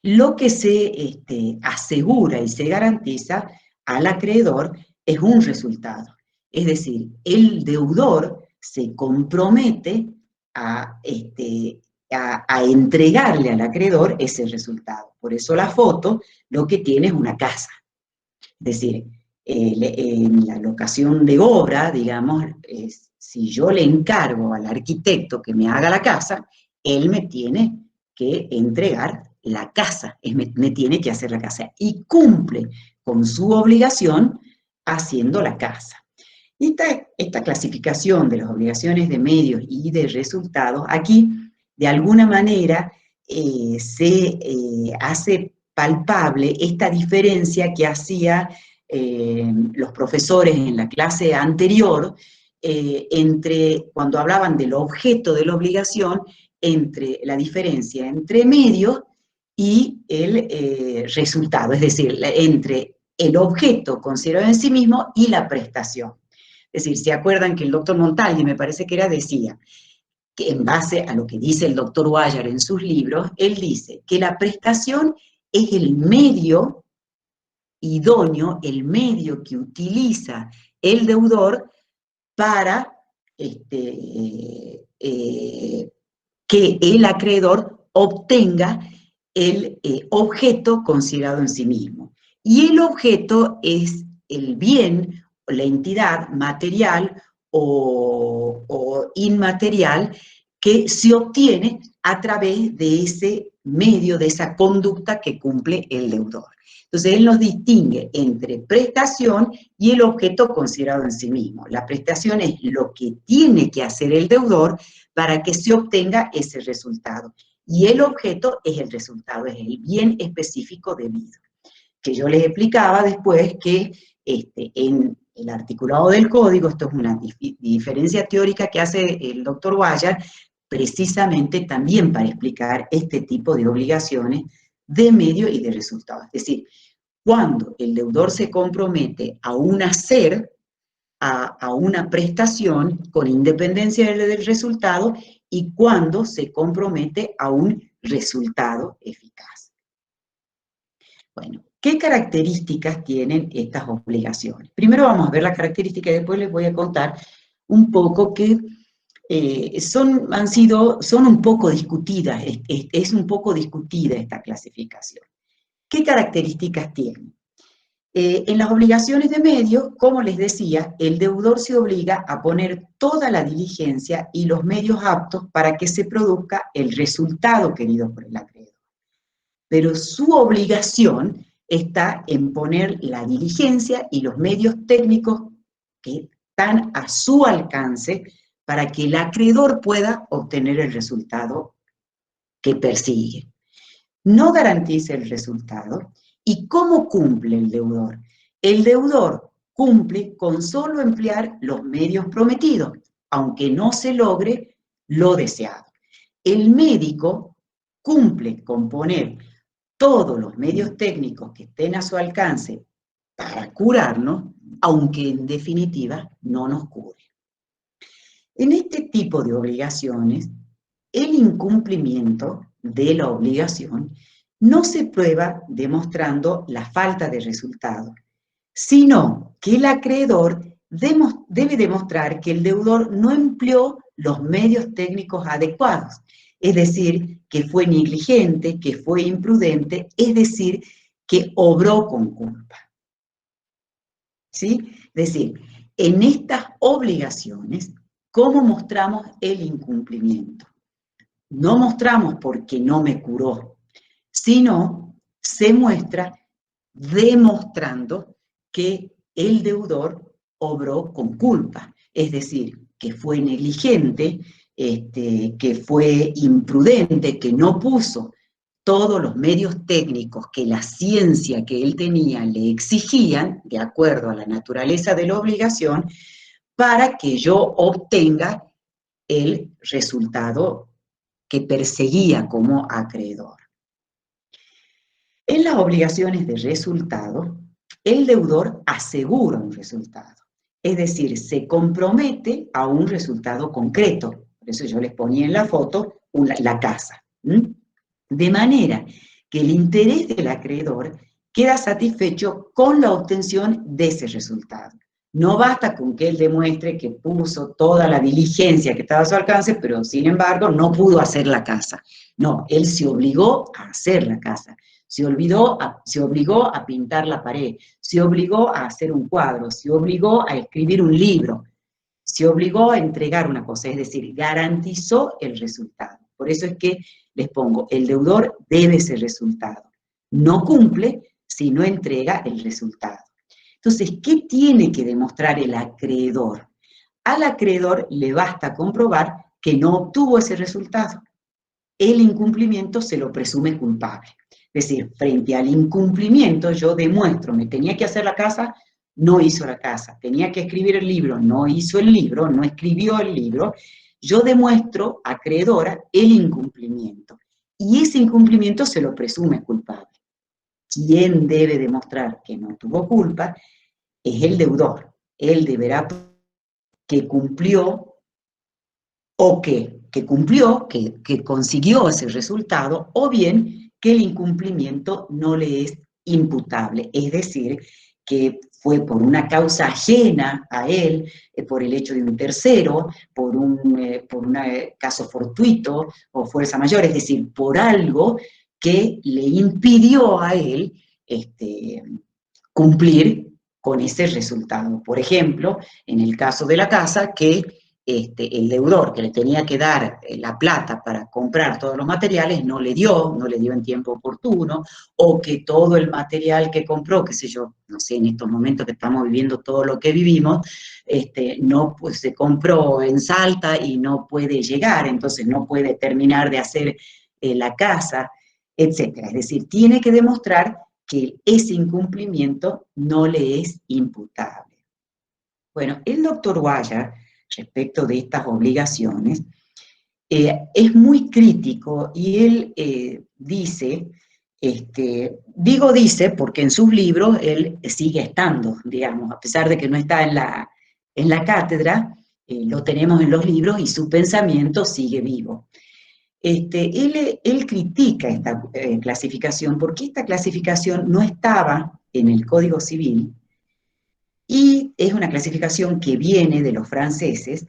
lo que se asegura y se garantiza al acreedor es un resultado. Es decir, el deudor se compromete a entregarle al acreedor ese resultado. Por eso la foto lo que tiene es una casa. Es decir, en la locación de obra, digamos, si yo le encargo al arquitecto que me haga la casa, él me tiene que entregar la casa, me tiene que hacer la casa y cumple con su obligación haciendo la casa. Esta clasificación de las obligaciones de medios y de resultados, aquí de alguna manera se hace palpable esta diferencia que hacía los profesores en la clase anterior entre cuando hablaban del objeto de la obligación, entre la diferencia entre medios y el resultado, es decir, entre el objeto considerado en sí mismo y la prestación. Es decir, ¿se acuerdan que el doctor Montaldi, me parece que era, decía que en base a lo que dice el doctor Guayar en sus libros, él dice que la prestación es el medio idóneo, el medio que utiliza el deudor para que el acreedor obtenga el objeto considerado en sí mismo. Y el objeto es el bien, la entidad material o inmaterial que se obtiene a través de ese medio, de esa conducta que cumple el deudor. Entonces, él nos distingue entre prestación y el objeto considerado en sí mismo. La prestación es lo que tiene que hacer el deudor para que se obtenga ese resultado. Y el objeto es el resultado, es el bien específico debido. Que yo les explicaba después que en el articulado del código, esto es una diferencia teórica que hace el doctor Guayar, precisamente también para explicar este tipo de obligaciones de medio y de resultado. Es decir, cuando el deudor se compromete a un hacer, a una prestación con independencia del resultado, y cuando se compromete a un resultado eficaz. Bueno, ¿qué características tienen estas obligaciones? Primero vamos a ver las características y después les voy a contar un poco que son un poco discutidas, es un poco discutida esta clasificación. ¿Qué características tienen? En las obligaciones de medios, como les decía, el deudor se obliga a poner toda la diligencia y los medios aptos para que se produzca el resultado querido por el acreedor. Pero su obligación está en poner la diligencia y los medios técnicos que están a su alcance para que el acreedor pueda obtener el resultado que persigue. No garantiza el resultado. ¿Y cómo cumple el deudor? El deudor cumple con solo emplear los medios prometidos, aunque no se logre lo deseado. El médico cumple con poner todos los medios técnicos que estén a su alcance para curarnos, aunque en definitiva no nos cure. En este tipo de obligaciones, el incumplimiento de la obligación no se prueba demostrando la falta de resultado, sino que el acreedor debe demostrar que el deudor no empleó los medios técnicos adecuados, es decir, que fue negligente, que fue imprudente, es decir, que obró con culpa. ¿Sí? Es decir, en estas obligaciones, ¿cómo mostramos el incumplimiento? No mostramos porque no me curó, sino se muestra demostrando que el deudor obró con culpa, es decir, que fue negligente, que fue imprudente, que no puso todos los medios técnicos que la ciencia que él tenía le exigían, de acuerdo a la naturaleza de la obligación, para que yo obtenga el resultado que perseguía como acreedor. En las obligaciones de resultado, el deudor asegura un resultado, es decir, se compromete a un resultado concreto. Por eso yo les ponía en la foto la casa. De manera que el interés del acreedor queda satisfecho con la obtención de ese resultado. No basta con que él demuestre que puso toda la diligencia que estaba a su alcance, pero sin embargo no pudo hacer la casa. No, él se obligó a hacer la casa, se obligó a pintar la pared, se obligó a hacer un cuadro, se obligó a escribir un libro, se obligó a entregar una cosa, es decir, garantizó el resultado. Por eso es que les pongo, el deudor debe ese resultado. No cumple si no entrega el resultado. Entonces, ¿qué tiene que demostrar el acreedor? Al acreedor le basta comprobar que no obtuvo ese resultado. El incumplimiento se lo presume culpable. Es decir, frente al incumplimiento yo demuestro, me tenía que hacer la casa, no hizo la casa. Tenía que escribir el libro, no hizo el libro, no escribió el libro. Yo demuestro, acreedora, el incumplimiento. Y ese incumplimiento se lo presume culpable. Quien debe demostrar que no tuvo culpa es el deudor. Él deberá que cumplió o que cumplió, que consiguió ese resultado, o bien que el incumplimiento no le es imputable, es decir, que fue por una causa ajena a él, por el hecho de un tercero, por un caso fortuito o fuerza mayor, es decir, por algo que le impidió a él cumplir con ese resultado. Por ejemplo, en el caso de la casa, que el deudor que le tenía que dar la plata para comprar todos los materiales no le dio en tiempo oportuno, o que todo el material que compró, qué sé yo, no sé, en estos momentos que estamos viviendo todo lo que vivimos, no, pues se compró en Salta y no puede llegar, entonces no puede terminar de hacer la casa, etcétera. Es decir, tiene que demostrar que ese incumplimiento no le es imputable. Bueno, el doctor Guayar, respecto de estas obligaciones, es muy crítico y él dice, digo dice porque en sus libros él sigue estando, digamos, a pesar de que no está en la cátedra, lo tenemos en los libros y su pensamiento sigue vivo. Él critica esta clasificación porque esta clasificación no estaba en el Código Civil y es una clasificación que viene de los franceses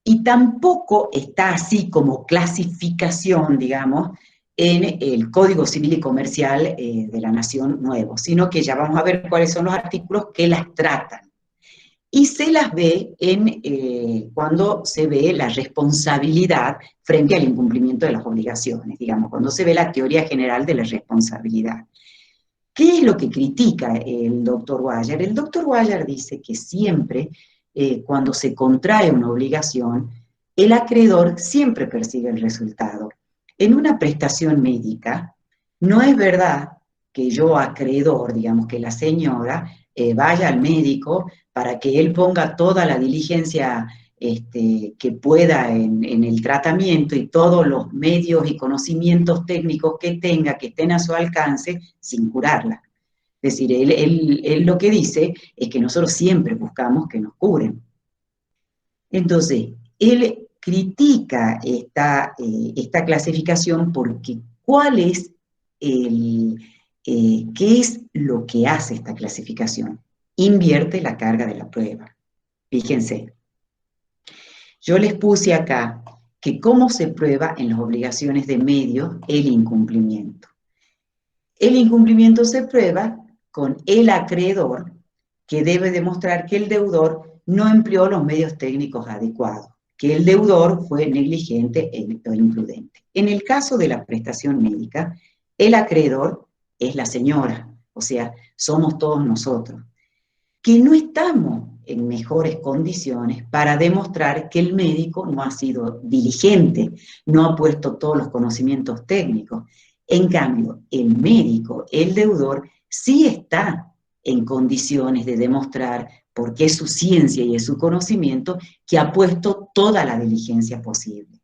y tampoco está así como clasificación, digamos, en el Código Civil y Comercial de la Nación Nuevo, sino que ya vamos a ver cuáles son los artículos que las tratan. Y se las ve cuando se ve la responsabilidad frente al incumplimiento de las obligaciones, digamos, cuando se ve la teoría general de la responsabilidad. ¿Qué es lo que critica el doctor Guayar? El doctor Guayar dice que siempre, cuando se contrae una obligación, el acreedor siempre persigue el resultado. En una prestación médica, no es verdad que yo, acreedor, digamos que la señora, vaya al médico para que él ponga toda la diligencia que pueda en el tratamiento y todos los medios y conocimientos técnicos que tenga, que estén a su alcance, sin curarla. Es decir, él lo que dice es que nosotros siempre buscamos que nos curen. Entonces, él critica esta clasificación porque ¿cuál es qué es lo que hace esta clasificación? Invierte la carga de la prueba. Fíjense, yo les puse acá que cómo se prueba en las obligaciones de medios el incumplimiento. El incumplimiento se prueba con el acreedor, que debe demostrar que el deudor no empleó los medios técnicos adecuados, que el deudor fue negligente o imprudente. En el caso de la prestación médica, el acreedor es la señora, o sea, somos todos nosotros, que no estamos en mejores condiciones para demostrar que el médico no ha sido diligente, no ha puesto todos los conocimientos técnicos. En cambio, el médico, el deudor, sí está en condiciones de demostrar, porque es su ciencia y es su conocimiento, que ha puesto toda la diligencia posible.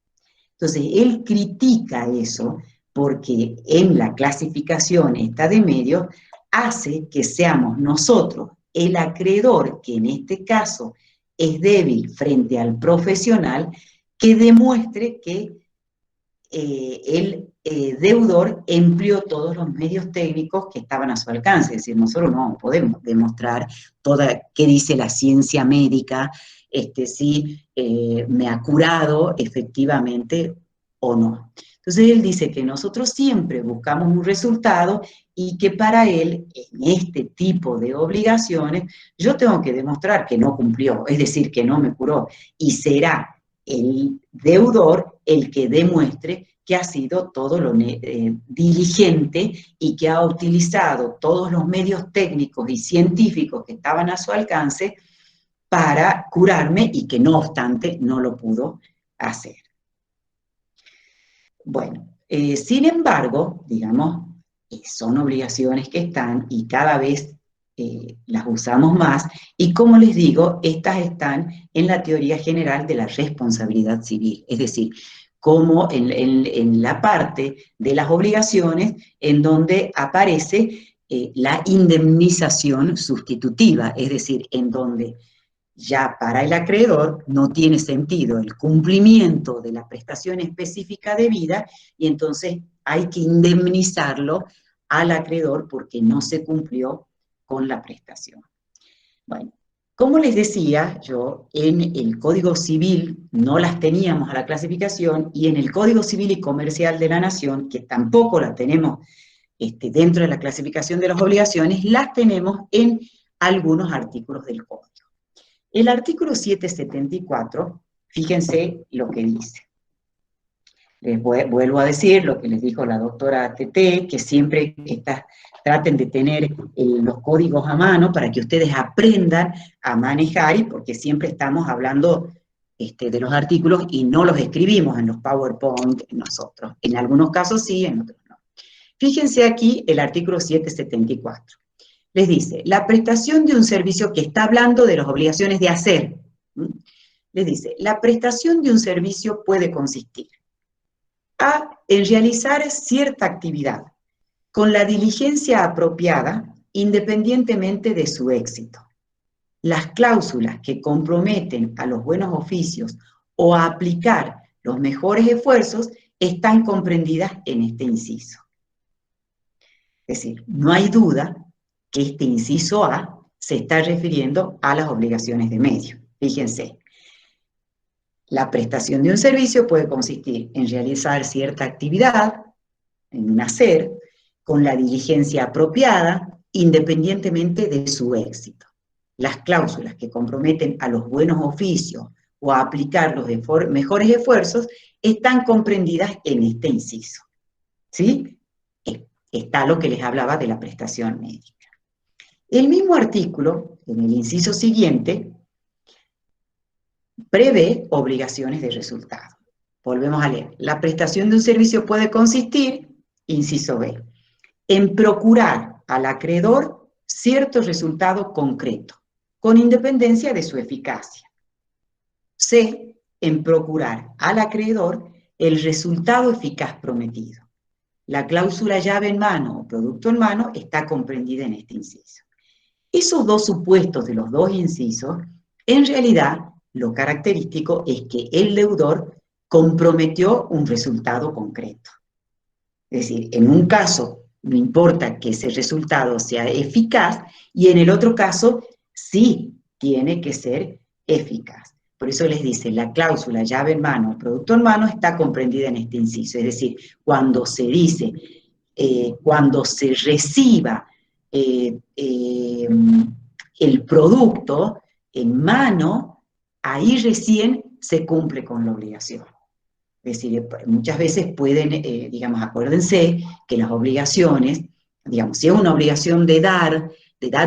Entonces, él critica eso porque en la clasificación esta de medios hace que seamos nosotros, el acreedor, que en este caso es débil frente al profesional, que demuestre que el deudor empleó todos los medios técnicos que estaban a su alcance. Es decir, nosotros no podemos demostrar qué dice la ciencia médica, si me ha curado efectivamente o no. Entonces él dice que nosotros siempre buscamos un resultado y que para él, en este tipo de obligaciones, yo tengo que demostrar que no cumplió, es decir, que no me curó, y será el deudor el que demuestre que ha sido todo lo diligente y que ha utilizado todos los medios técnicos y científicos que estaban a su alcance para curarme y que no obstante no lo pudo hacer. Bueno, sin embargo, digamos, son obligaciones que están y cada vez las usamos más, y como les digo, estas están en la teoría general de la responsabilidad civil, es decir, como en la parte de las obligaciones en donde aparece la indemnización sustitutiva, es decir, en donde ya para el acreedor no tiene sentido el cumplimiento de la prestación específica debida y entonces hay que indemnizarlo al acreedor porque no se cumplió con la prestación. Bueno, como les decía, yo en el Código Civil no las teníamos a la clasificación y en el Código Civil y Comercial de la Nación, que tampoco las tenemos dentro de la clasificación de las obligaciones, las tenemos en algunos artículos del Código. El artículo 774, fíjense lo que dice. Les vuelvo a decir lo que les dijo la doctora TT, que siempre traten de tener los códigos a mano para que ustedes aprendan a manejar, y porque siempre estamos hablando de los artículos y no los escribimos en los PowerPoint nosotros. En algunos casos sí, en otros no. Fíjense aquí el artículo 774. Les dice, la prestación de un servicio, que está hablando de las obligaciones de hacer. Les dice, la prestación de un servicio puede consistir en realizar cierta actividad con la diligencia apropiada independientemente de su éxito. Las cláusulas que comprometen a los buenos oficios o a aplicar los mejores esfuerzos están comprendidas en este inciso. Es decir, no hay duda que este inciso A se está refiriendo a las obligaciones de medio. Fíjense, la prestación de un servicio puede consistir en realizar cierta actividad, en un hacer, con la diligencia apropiada, independientemente de su éxito. Las cláusulas que comprometen a los buenos oficios o a aplicar los mejores esfuerzos están comprendidas en este inciso. ¿Sí? Está lo que les hablaba de la prestación médica. El mismo artículo, en el inciso siguiente, prevé obligaciones de resultado. Volvemos a leer. La prestación de un servicio puede consistir, inciso B, en procurar al acreedor cierto resultado concreto, con independencia de su eficacia. C, en procurar al acreedor el resultado eficaz prometido. La cláusula llave en mano o producto en mano está comprendida en este inciso. Esos dos supuestos de los dos incisos, en realidad, lo característico es que el deudor comprometió un resultado concreto. Es decir, en un caso no importa que ese resultado sea eficaz y en el otro caso sí tiene que ser eficaz. Por eso les dice, la cláusula llave en mano o producto en mano está comprendida en este inciso. Es decir, cuando se dice, cuando se reciba el producto en mano, ahí recién se cumple con la obligación. Es decir, muchas veces pueden, digamos, acuérdense que las obligaciones, digamos, si es una obligación de dar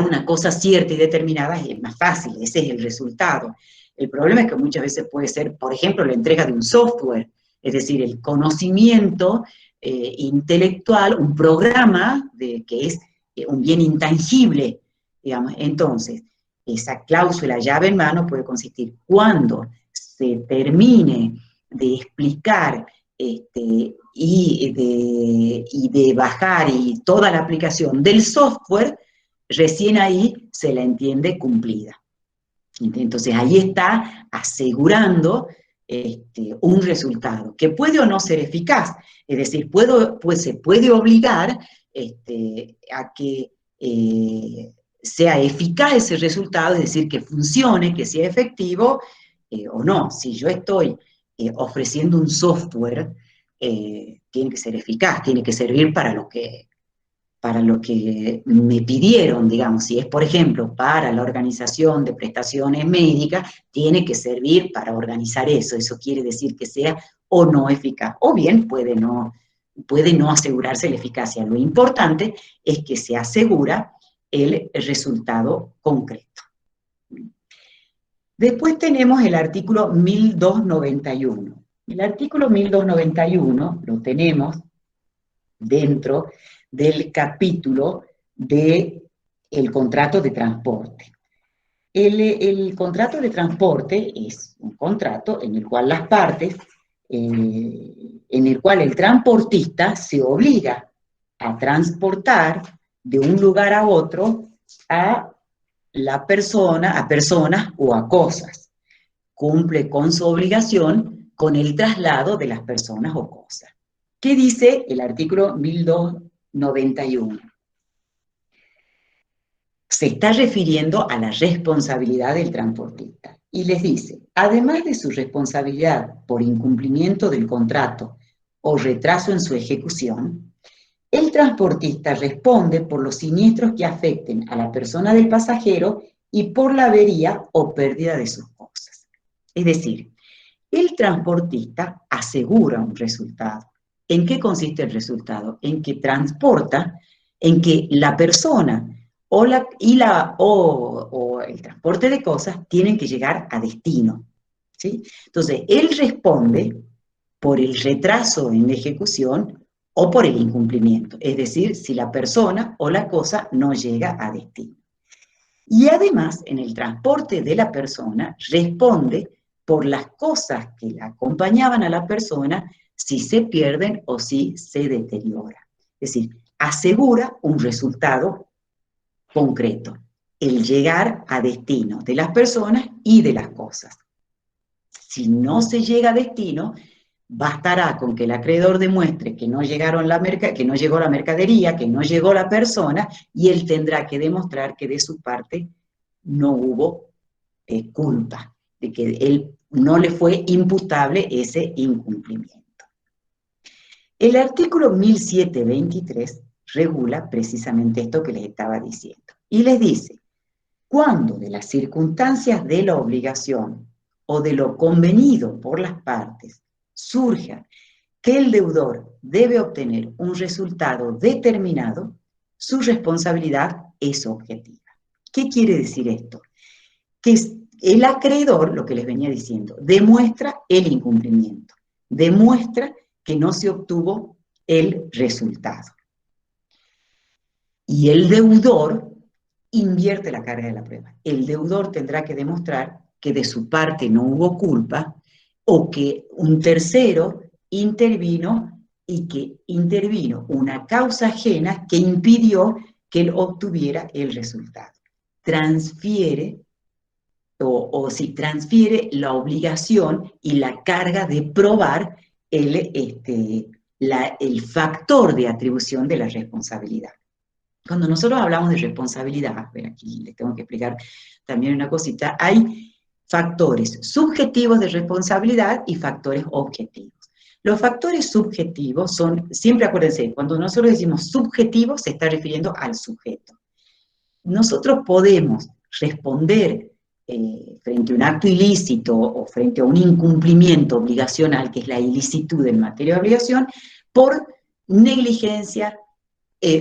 una cosa cierta y determinada, es más fácil, ese es el resultado. El problema es que muchas veces puede ser, por ejemplo, la entrega de un software, es decir, el conocimiento intelectual, un programa que es un bien intangible, digamos. Entonces, esa cláusula llave en mano puede consistir cuando se termine de explicar y de bajar y toda la aplicación del software, recién ahí se la entiende cumplida. Entonces ahí está asegurando un resultado, que puede o no ser eficaz, es decir, se puede obligar a que sea eficaz ese resultado, es decir, que funcione, que sea efectivo o no. Si yo estoy ofreciendo un software, tiene que ser eficaz, tiene que servir para lo que me pidieron, digamos. Si es, por ejemplo, para la organización de prestaciones médicas, tiene que servir para organizar eso. Eso quiere decir que sea o no eficaz. O bien puede no asegurarse la eficacia. Lo importante es que se asegura el resultado concreto. Después tenemos el artículo 1291. El artículo 1291 lo tenemos dentro del capítulo del contrato de transporte. El contrato de transporte es un contrato en el cual las partes, en el cual el transportista se obliga a transportar de un lugar a otro a personas o a cosas. Cumple con su obligación con el traslado de las personas o cosas. ¿Qué dice el artículo 1291? Se está refiriendo a la responsabilidad del transportista y les dice, además de su responsabilidad por incumplimiento del contrato o retraso en su ejecución, el transportista responde por los siniestros que afecten a la persona del pasajero y por la avería o pérdida de sus cosas. Es decir, el transportista asegura un resultado. ¿En qué consiste el resultado? En que transporta, en que la persona o el transporte de cosas tienen que llegar a destino, ¿sí? Entonces, él responde por el retraso en la ejecución o por el incumplimiento, es decir, si la persona o la cosa no llega a destino. Y además, en el transporte de la persona, responde por las cosas que la acompañaban a la persona, si se pierden o si se deterioran. Es decir, asegura un resultado concreto, el llegar a destino de las personas y de las cosas. Si no se llega a destino, bastará con que el acreedor demuestre que no llegó la mercadería, que no llegó la persona, y él tendrá que demostrar que de su parte no hubo culpa, de que él no le fue imputable ese incumplimiento. El artículo 1723 regula precisamente esto que les estaba diciendo. Y les dice, cuando de las circunstancias de la obligación o de lo convenido por las partes surja que el deudor debe obtener un resultado determinado, su responsabilidad es objetiva. ¿Qué quiere decir esto? Que el acreedor, lo que les venía diciendo, demuestra el incumplimiento, demuestra que no se obtuvo el resultado. Y el deudor invierte la carga de la prueba. El deudor tendrá que demostrar que de su parte no hubo culpa o que un tercero intervino y que intervino una causa ajena que impidió que él obtuviera el resultado. Transfiere transfiere la obligación y la carga de probar el factor de atribución de la responsabilidad. Cuando nosotros hablamos de responsabilidad, aquí les tengo que explicar también una cosita, hay factores subjetivos de responsabilidad y factores objetivos. Los factores subjetivos son, siempre acuérdense, cuando nosotros decimos subjetivo, se está refiriendo al sujeto. Nosotros podemos responder frente a un acto ilícito o frente a un incumplimiento obligacional, que es la ilicitud en materia de obligación, por negligencia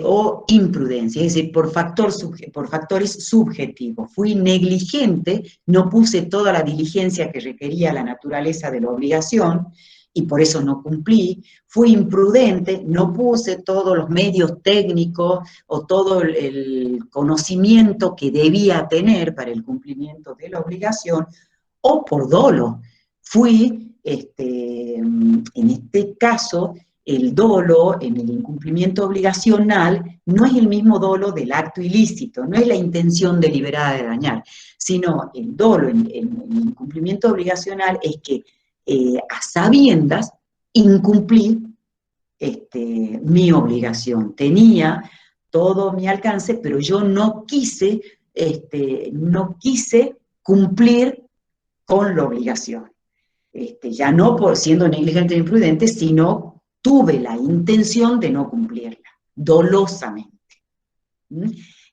o imprudencia, es decir, por factores subjetivos. Fui negligente, no puse toda la diligencia que requería la naturaleza de la obligación, y por eso no cumplí. Fui imprudente, no puse todos los medios técnicos o todo el conocimiento que debía tener para el cumplimiento de la obligación, o por dolo. Fui, en este caso, el dolo en el incumplimiento obligacional no es el mismo dolo del acto ilícito, no es la intención deliberada de dañar, sino el dolo en el incumplimiento obligacional es que a sabiendas incumplí mi obligación. Tenía todo mi alcance, pero yo no quise cumplir con la obligación. Ya no por siendo negligente e imprudente, sino tuve la intención de no cumplirla, dolosamente.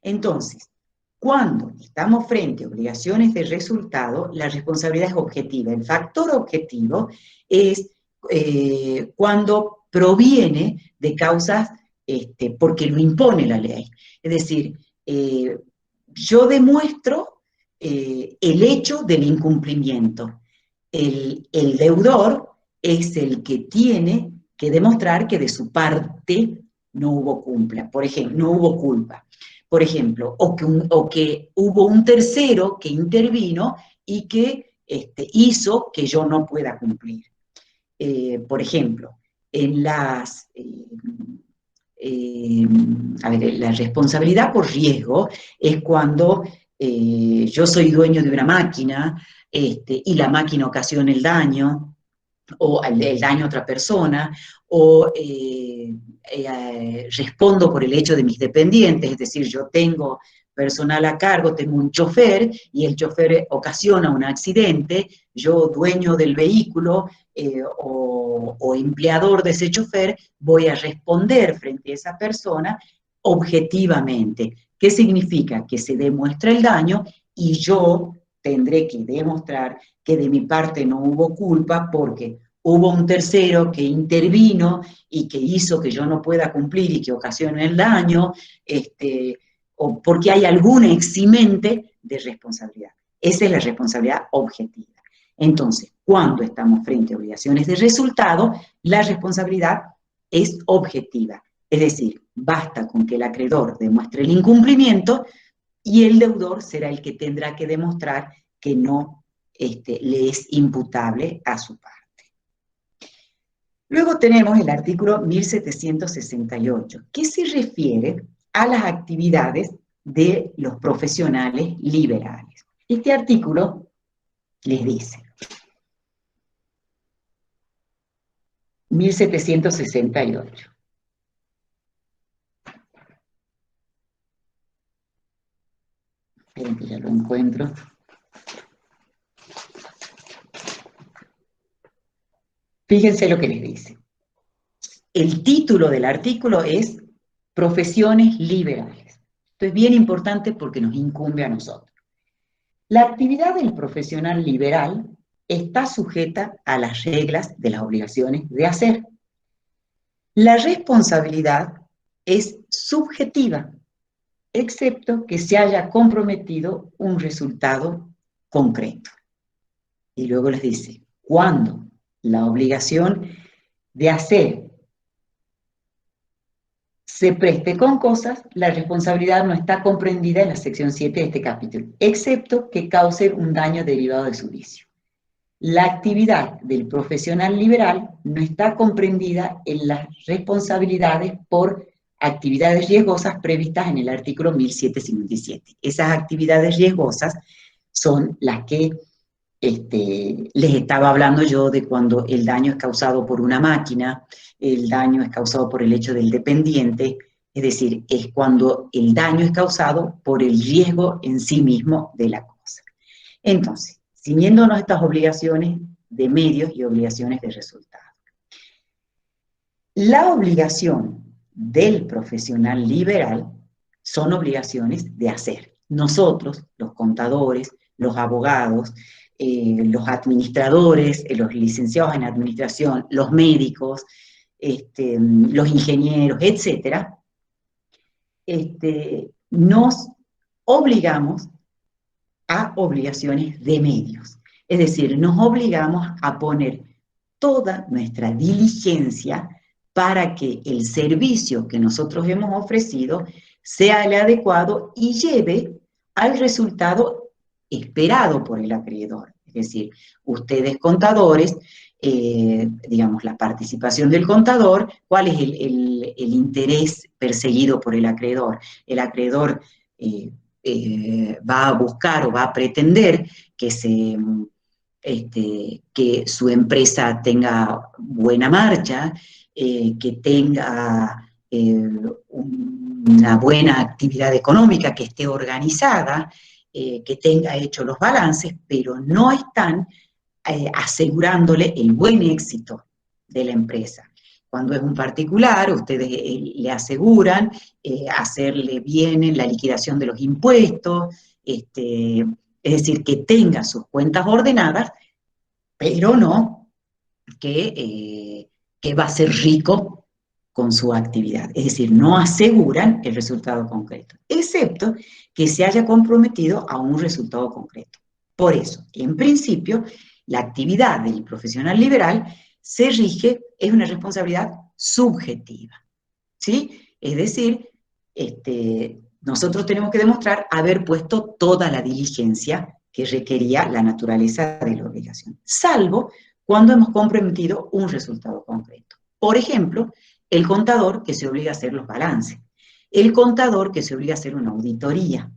Entonces, cuando estamos frente a obligaciones de resultado, la responsabilidad es objetiva. El factor objetivo es cuando proviene de causas porque lo impone la ley. Es decir, yo demuestro el hecho del incumplimiento. El deudor es el que tiene que demostrar que de su parte no hubo culpa, por ejemplo, no hubo culpa. Por ejemplo, o que hubo un tercero que intervino y que hizo que yo no pueda cumplir. Por ejemplo, en las... la responsabilidad por riesgo es cuando yo soy dueño de una máquina y la máquina ocasiona el daño, o el daño a otra persona, o respondo por el hecho de mis dependientes, es decir, yo tengo personal a cargo, tengo un chofer, y el chofer ocasiona un accidente, yo, dueño del vehículo o empleador de ese chofer, voy a responder frente a esa persona objetivamente. ¿Qué significa? Que se demuestra el daño y yo tendré que demostrar que de mi parte no hubo culpa porque hubo un tercero que intervino y que hizo que yo no pueda cumplir y que ocasione el daño, o porque hay algún eximente de responsabilidad. Esa es la responsabilidad objetiva. Entonces, cuando estamos frente a obligaciones de resultado, la responsabilidad es objetiva. Es decir, basta con que el acreedor demuestre el incumplimiento y el deudor será el que tendrá que demostrar que no le es imputable a su parte. Luego tenemos el artículo 1768, que se refiere a las actividades de los profesionales liberales. Este artículo les dice, 1768. Esperen que ya lo encuentro. Fíjense lo que les dice. El título del artículo es Profesiones liberales. Esto es bien importante porque nos incumbe a nosotros. La actividad del profesional liberal está sujeta a las reglas de las obligaciones de hacer. La responsabilidad es subjetiva, excepto que se haya comprometido un resultado concreto. Y luego les dice, cuando la obligación de hacer se preste con cosas, la responsabilidad no está comprendida en la sección 7 de este capítulo, excepto que cause un daño derivado de su vicio. La actividad del profesional liberal no está comprendida en las responsabilidades por actividades riesgosas previstas en el artículo 1757. Esas actividades riesgosas son las que les estaba hablando yo de cuando el daño es causado por una máquina, el daño es causado por el hecho del dependiente, es decir, es cuando el daño es causado por el riesgo en sí mismo de la cosa. Entonces, ciñéndonos a estas obligaciones de medios y obligaciones de resultado. La obligación del profesional liberal son obligaciones de hacer. Nosotros, los contadores, los abogados, los administradores, los licenciados en administración, los médicos, los ingenieros, etcétera, nos obligamos a obligaciones de medios. Es decir, nos obligamos a poner toda nuestra diligencia para que el servicio que nosotros hemos ofrecido sea el adecuado y lleve al resultado esperado por el acreedor. Es decir, ustedes contadores, digamos, la participación del contador, ¿cuál es el interés perseguido por el acreedor? El acreedor va a buscar o va a pretender que su empresa tenga buena marcha, que tenga una buena actividad económica, que esté organizada, que tenga hecho los balances, pero no están asegurándole el buen éxito de la empresa. Cuando es un particular, ustedes le aseguran hacerle bien la liquidación de los impuestos, es decir, que tenga sus cuentas ordenadas, pero no que va a ser rico con su actividad. Es decir, no aseguran el resultado concreto, excepto que se haya comprometido a un resultado concreto. Por eso, en principio, la actividad del profesional liberal se rige, es una responsabilidad subjetiva, ¿sí? Es decir, nosotros tenemos que demostrar haber puesto toda la diligencia que requería la naturaleza de la obligación, salvo cuando hemos comprometido un resultado concreto. Por ejemplo, el contador que se obliga a hacer los balances, el contador que se obliga a hacer una auditoría.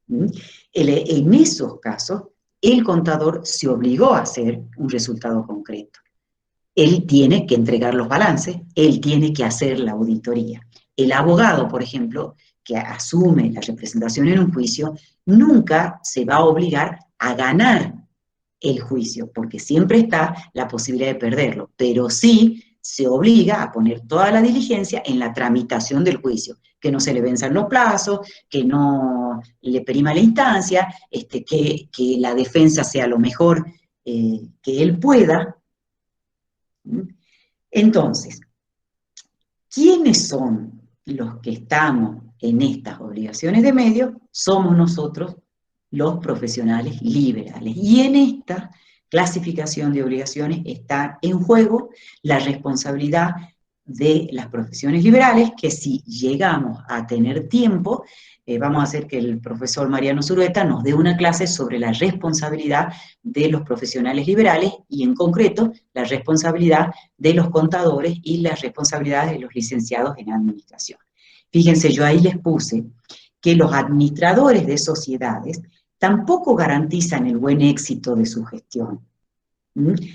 En esos casos, el contador se obligó a hacer un resultado concreto. Él tiene que entregar los balances, él tiene que hacer la auditoría. El abogado, por ejemplo, que asume la representación en un juicio, nunca se va a obligar a ganar el juicio, porque siempre está la posibilidad de perderlo, pero sí se obliga a poner toda la diligencia en la tramitación del juicio, que no se le venzan los plazos, que no le perima la instancia, que la defensa sea lo mejor que él pueda. Entonces, ¿quiénes son los que estamos en estas obligaciones de medios? Somos nosotros, los profesionales liberales. Y en esta clasificación de obligaciones está en juego la responsabilidad de las profesiones liberales, que si llegamos a tener tiempo, vamos a hacer que el profesor Mariano Zulueta nos dé una clase sobre la responsabilidad de los profesionales liberales y en concreto la responsabilidad de los contadores y las responsabilidades de los licenciados en administración. Fíjense, yo ahí les puse que los administradores de sociedades tampoco garantizan el buen éxito de su gestión,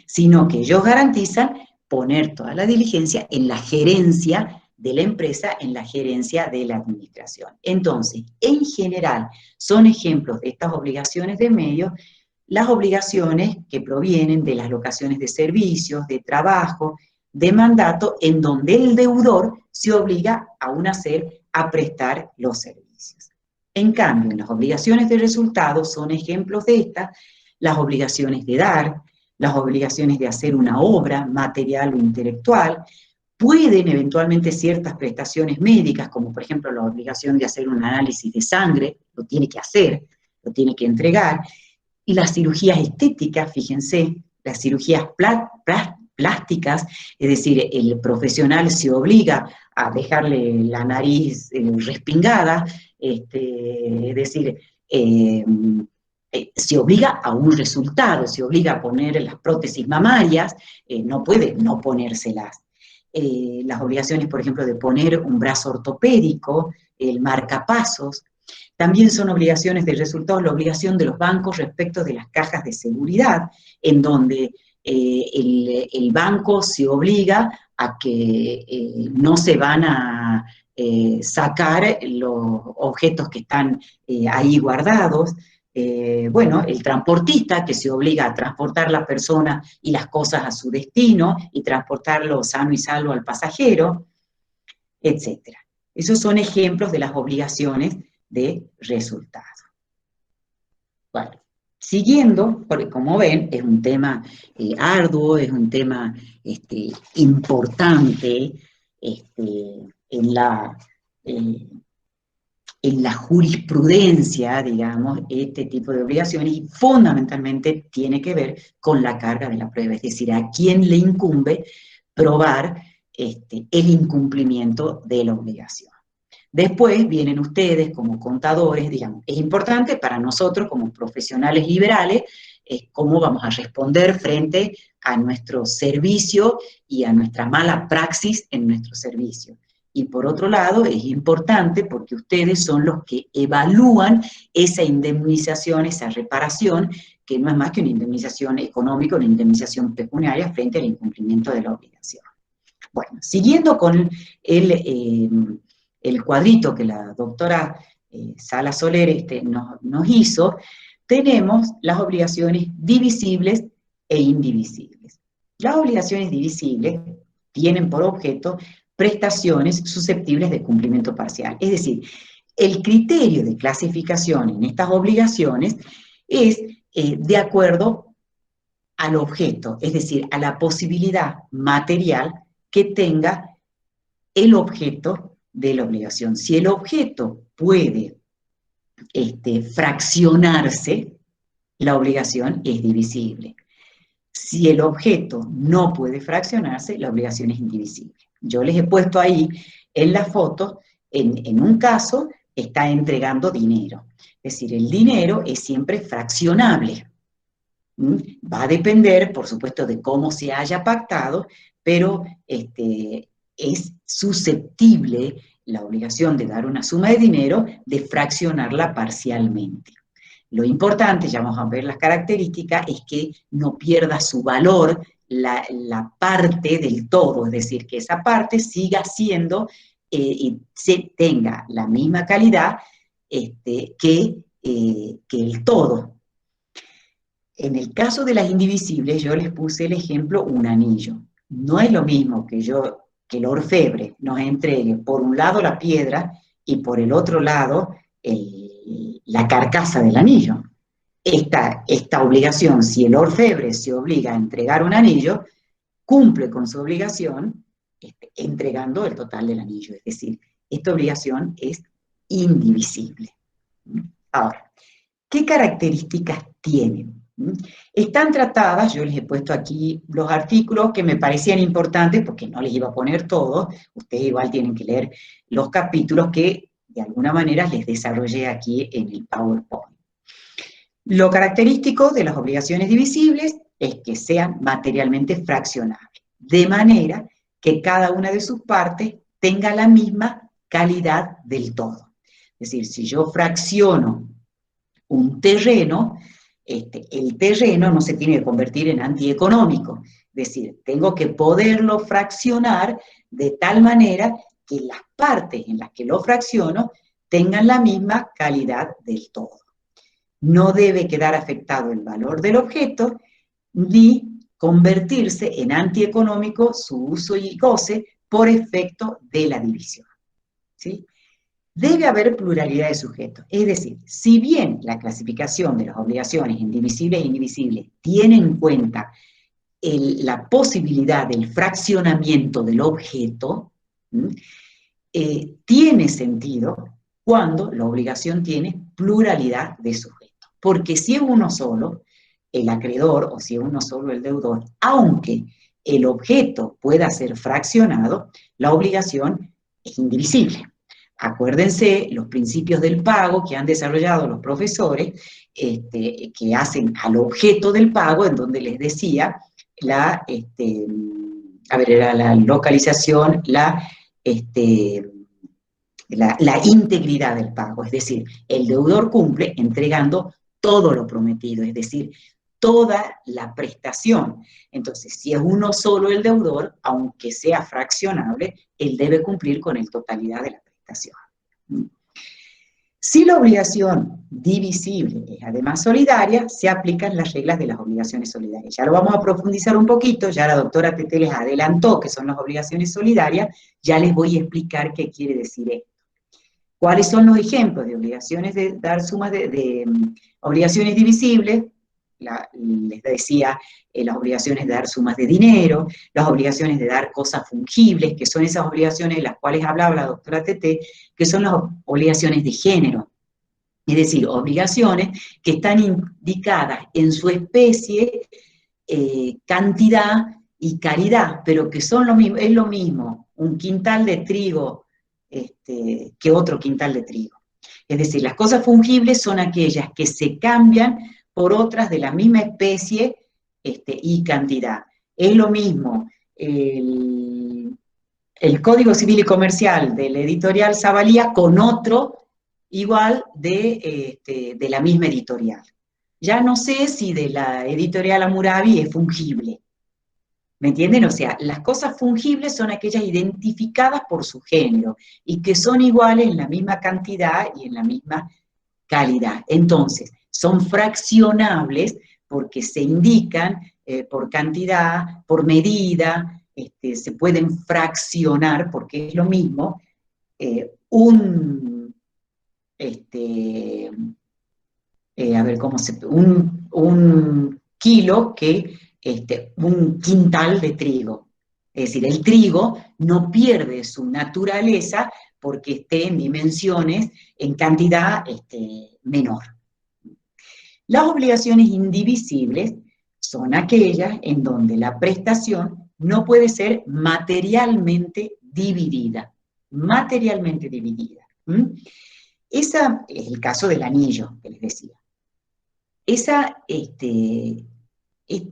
sino que ellos garantizan poner toda la diligencia en la gerencia de la empresa, en la gerencia de la administración. Entonces, en general, son ejemplos de estas obligaciones de medios, las obligaciones que provienen de las locaciones de servicios, de trabajo, de mandato, en donde el deudor se obliga a un hacer a prestar los servicios. En cambio, las obligaciones de resultados son ejemplos de estas, las obligaciones de dar, las obligaciones de hacer una obra material o intelectual, pueden eventualmente ciertas prestaciones médicas, como por ejemplo la obligación de hacer un análisis de sangre, lo tiene que hacer, lo tiene que entregar, y las cirugías estéticas, fíjense, las cirugías plásticas, es decir, el profesional se obliga a dejarle la nariz respingada, es decir, se obliga a un resultado, se obliga a poner las prótesis mamarias, no puede no ponérselas. Las obligaciones, por ejemplo, de poner un brazo ortopédico, el marcapasos, también son obligaciones de resultados, la obligación de los bancos respecto de las cajas de seguridad, en donde el banco se obliga a que no se van a sacar los objetos que están ahí guardados. Bueno, el transportista que se obliga a transportar la persona y las cosas a su destino y transportarlo sano y salvo al pasajero, etc. Esos son ejemplos de las obligaciones de resultado. Bueno, Siguiendo, porque como ven, es un tema arduo, es un tema importante en la, en la jurisprudencia, digamos, este tipo de obligaciones, y fundamentalmente tiene que ver con la carga de la prueba, es decir, a quién le incumbe probar el incumplimiento de la obligación. Después vienen ustedes como contadores, digamos, es importante para nosotros como profesionales liberales cómo vamos a responder frente a nuestro servicio y a nuestra mala praxis en nuestro servicio. Y por otro lado, es importante porque ustedes son los que evalúan esa indemnización, esa reparación, que no es más que una indemnización económica, una indemnización pecuniaria frente al incumplimiento de la obligación. Bueno, siguiendo con el cuadrito que la doctora Sala Soler nos hizo, tenemos las obligaciones divisibles e indivisibles. Las obligaciones divisibles tienen por objeto prestaciones susceptibles de cumplimiento parcial. Es decir, el criterio de clasificación en estas obligaciones es de acuerdo al objeto, es decir, a la posibilidad material que tenga el objeto de la obligación. Si el objeto puede fraccionarse, la obligación es divisible. Si el objeto no puede fraccionarse, la obligación es indivisible. Yo les he puesto ahí en la foto, en un caso, está entregando dinero. Es decir, el dinero es siempre fraccionable. Va a depender, por supuesto, de cómo se haya pactado, pero es susceptible la obligación de dar una suma de dinero de fraccionarla parcialmente. Lo importante, ya vamos a ver las características, es que no pierda su valor la parte del todo, es decir, que esa parte siga siendo y tenga la misma calidad que el todo. En el caso de las indivisibles, yo les puse el ejemplo un anillo. No es lo mismo que el orfebre nos entregue por un lado la piedra y por el otro lado la carcasa del anillo. Esta obligación, si el orfebre se obliga a entregar un anillo, cumple con su obligación entregando el total del anillo. Es decir, esta obligación es indivisible. Ahora, ¿qué características tienen? Están tratadas, yo les he puesto aquí los artículos que me parecían importantes porque no les iba a poner todos, ustedes igual tienen que leer los capítulos que de alguna manera les desarrollé aquí en el PowerPoint. Lo característico de las obligaciones divisibles es que sean materialmente fraccionables, de manera que cada una de sus partes tenga la misma calidad del todo. Es decir, si yo fracciono un terreno, el terreno no se tiene que convertir en antieconómico, es decir, tengo que poderlo fraccionar de tal manera que las partes en las que lo fracciono tengan la misma calidad del todo. No debe quedar afectado el valor del objeto, ni convertirse en antieconómico su uso y goce por efecto de la división. ¿Sí? Debe haber pluralidad de sujetos, es decir, si bien la clasificación de las obligaciones indivisibles e indivisibles tiene en cuenta la posibilidad del fraccionamiento del objeto, tiene sentido cuando la obligación tiene pluralidad de sujetos, porque si es uno solo, el acreedor, o si es uno solo el deudor, aunque el objeto pueda ser fraccionado, la obligación es indivisible. Acuérdense los principios del pago que han desarrollado los profesores, que hacen al objeto del pago, en donde les decía era la localización, la integridad del pago, es decir, el deudor cumple entregando todo lo prometido, es decir, toda la prestación. Entonces, si es uno solo el deudor, aunque sea fraccionable, él debe cumplir con la totalidad de la prestación. Si la obligación divisible es además solidaria, se aplican las reglas de las obligaciones solidarias. Ya lo vamos a profundizar un poquito, ya la doctora Tete les adelantó que son las obligaciones solidarias, ya les voy a explicar qué quiere decir esto. ¿Cuáles son los ejemplos de obligaciones de dar sumas de obligaciones divisibles? les decía, las obligaciones de dar sumas de dinero, las obligaciones de dar cosas fungibles, que son esas obligaciones de las cuales hablaba la doctora Tete, que son las obligaciones de género. Es decir, obligaciones que están indicadas en su especie, cantidad y calidad, pero que son lo mismo, es lo mismo un quintal de trigo que otro quintal de trigo. Es decir, las cosas fungibles son aquellas que se cambian por otras de la misma especie y cantidad. Es lo mismo el Código Civil y Comercial de la editorial Zavalía con otro igual de la misma editorial. Ya no sé si de la editorial Hammurabi es fungible. ¿Me entienden? O sea, las cosas fungibles son aquellas identificadas por su género y que son iguales en la misma cantidad y en la misma calidad. Entonces, son fraccionables porque se indican por cantidad, por medida, se pueden fraccionar porque es lo mismo un kilo que un quintal de trigo. Es decir, el trigo no pierde su naturaleza porque esté en dimensiones, en cantidad menor. Las obligaciones indivisibles son aquellas en donde la prestación no puede ser materialmente dividida. Materialmente dividida. Ese es el caso del anillo que les decía.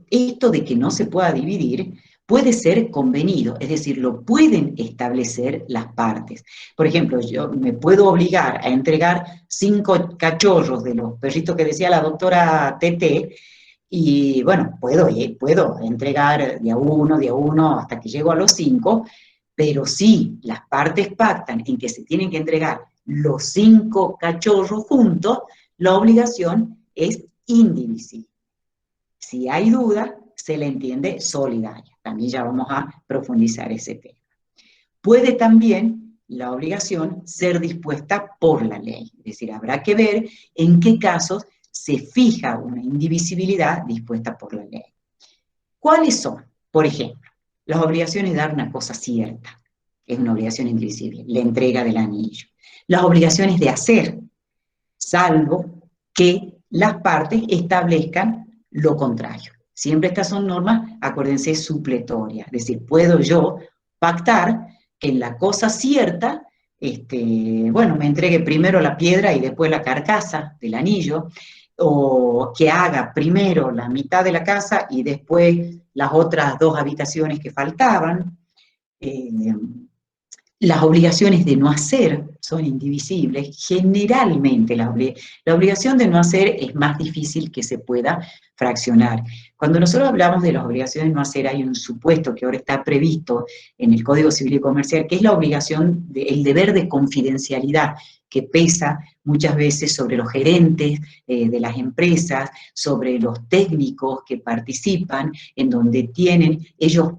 Esto de que no se pueda dividir puede ser convenido, es decir, lo pueden establecer las partes. Por ejemplo, yo me puedo obligar a entregar 5 cachorros de los perritos que decía la doctora Tete, y bueno, puedo entregar de a uno, hasta que llego a los 5, pero si las partes pactan en que se tienen que entregar los 5 cachorros juntos, la obligación es indivisible. Si hay duda, se le entiende solidaria. También ya vamos a profundizar ese tema. Puede también la obligación ser dispuesta por la ley. Es decir, habrá que ver en qué casos se fija una indivisibilidad dispuesta por la ley. ¿Cuáles son? Por ejemplo, las obligaciones de dar una cosa cierta. Es una obligación indivisible. La entrega del anillo. Las obligaciones de hacer, salvo que las partes establezcan lo contrario. Siempre estas son normas, acuérdense, supletorias. Es decir, puedo yo pactar que en la cosa cierta, me entregue primero la piedra y después la carcasa del anillo, o que haga primero la mitad de la casa y después las otras 2 habitaciones que faltaban. Las obligaciones de no hacer son indivisibles. Generalmente la obligación de no hacer es más difícil que se pueda fraccionar. Cuando nosotros hablamos de las obligaciones de no hacer, hay un supuesto que ahora está previsto en el Código Civil y Comercial, que es la obligación, el deber de confidencialidad, que pesa muchas veces sobre los gerentes de las empresas, sobre los técnicos que participan, en donde ellos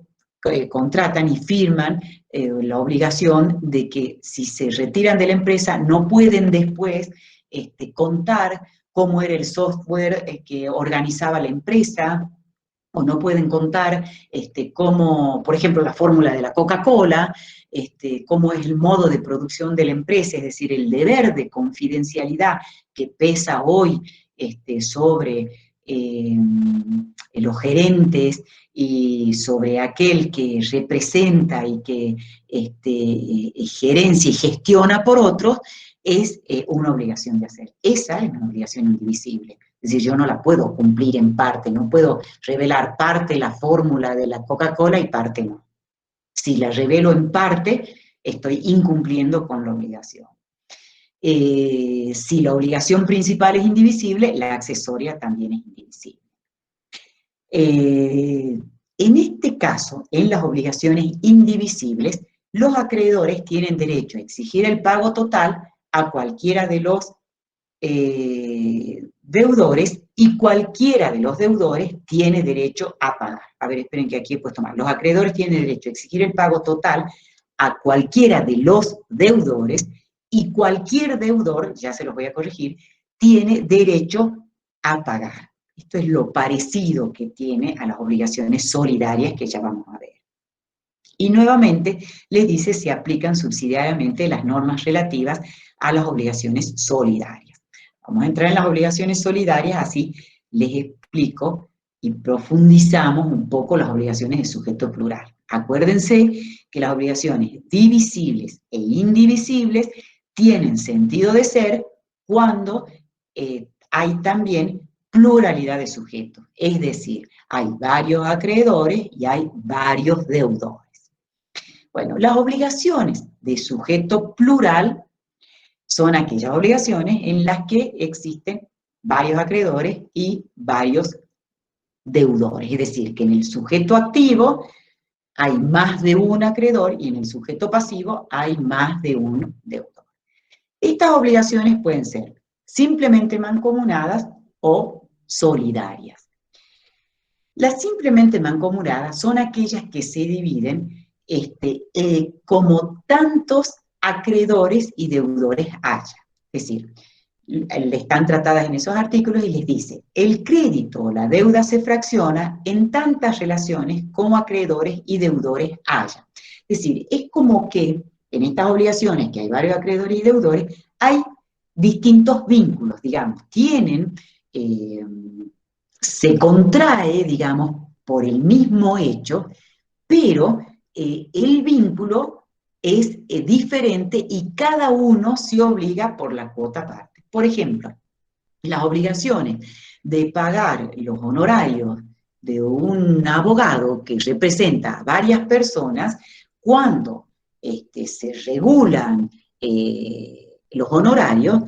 contratan y firman la obligación de que si se retiran de la empresa no pueden después contar cómo era el software que organizaba la empresa, o no pueden contar cómo, por ejemplo, la fórmula de la Coca-Cola, cómo es el modo de producción de la empresa, es decir, el deber de confidencialidad que pesa hoy sobre los gerentes y sobre aquel que representa y que gerencia y gestiona por otros, es una obligación de hacer. Esa es una obligación indivisible. Es decir, yo no la puedo cumplir en parte, no puedo revelar parte de la fórmula de la Coca-Cola y parte no. Si la revelo en parte, estoy incumpliendo con la obligación. Si la obligación principal es indivisible, la accesoria también es indivisible. En este caso, en las obligaciones indivisibles, los acreedores tienen derecho a exigir el pago total a cualquiera de los deudores, y cualquiera de los deudores tiene derecho a pagar. A ver, esperen que aquí he puesto mal. Los acreedores tienen derecho a exigir el pago total a cualquiera de los deudores, y cualquier deudor, ya se los voy a corregir, tiene derecho a pagar. Esto es lo parecido que tiene a las obligaciones solidarias que ya vamos a ver. Y nuevamente les dice si aplican subsidiariamente las normas relativas a las obligaciones solidarias. Vamos a entrar en las obligaciones solidarias, así les explico y profundizamos un poco las obligaciones de sujeto plural. Acuérdense que las obligaciones divisibles e indivisibles tienen sentido de ser cuando hay también pluralidad de sujetos, es decir, hay varios acreedores y hay varios deudores. Bueno, las obligaciones de sujeto plural son aquellas obligaciones en las que existen varios acreedores y varios deudores, es decir, que en el sujeto activo hay más de un acreedor y en el sujeto pasivo hay más de un deudor. Estas obligaciones pueden ser simplemente mancomunadas o solidarias. Las simplemente mancomunadas son aquellas que se dividen como tantos acreedores y deudores haya. Es decir, están tratadas en esos artículos y les dice, el crédito o la deuda se fracciona en tantas relaciones como acreedores y deudores haya. Es decir, es como que en estas obligaciones, que hay varios acreedores y deudores, hay distintos vínculos, digamos, se contrae, digamos, por el mismo hecho, pero el vínculo es diferente y cada uno se obliga por la cuota parte. Por ejemplo, las obligaciones de pagar los honorarios de un abogado que representa a varias personas, cuando se regulan los honorarios,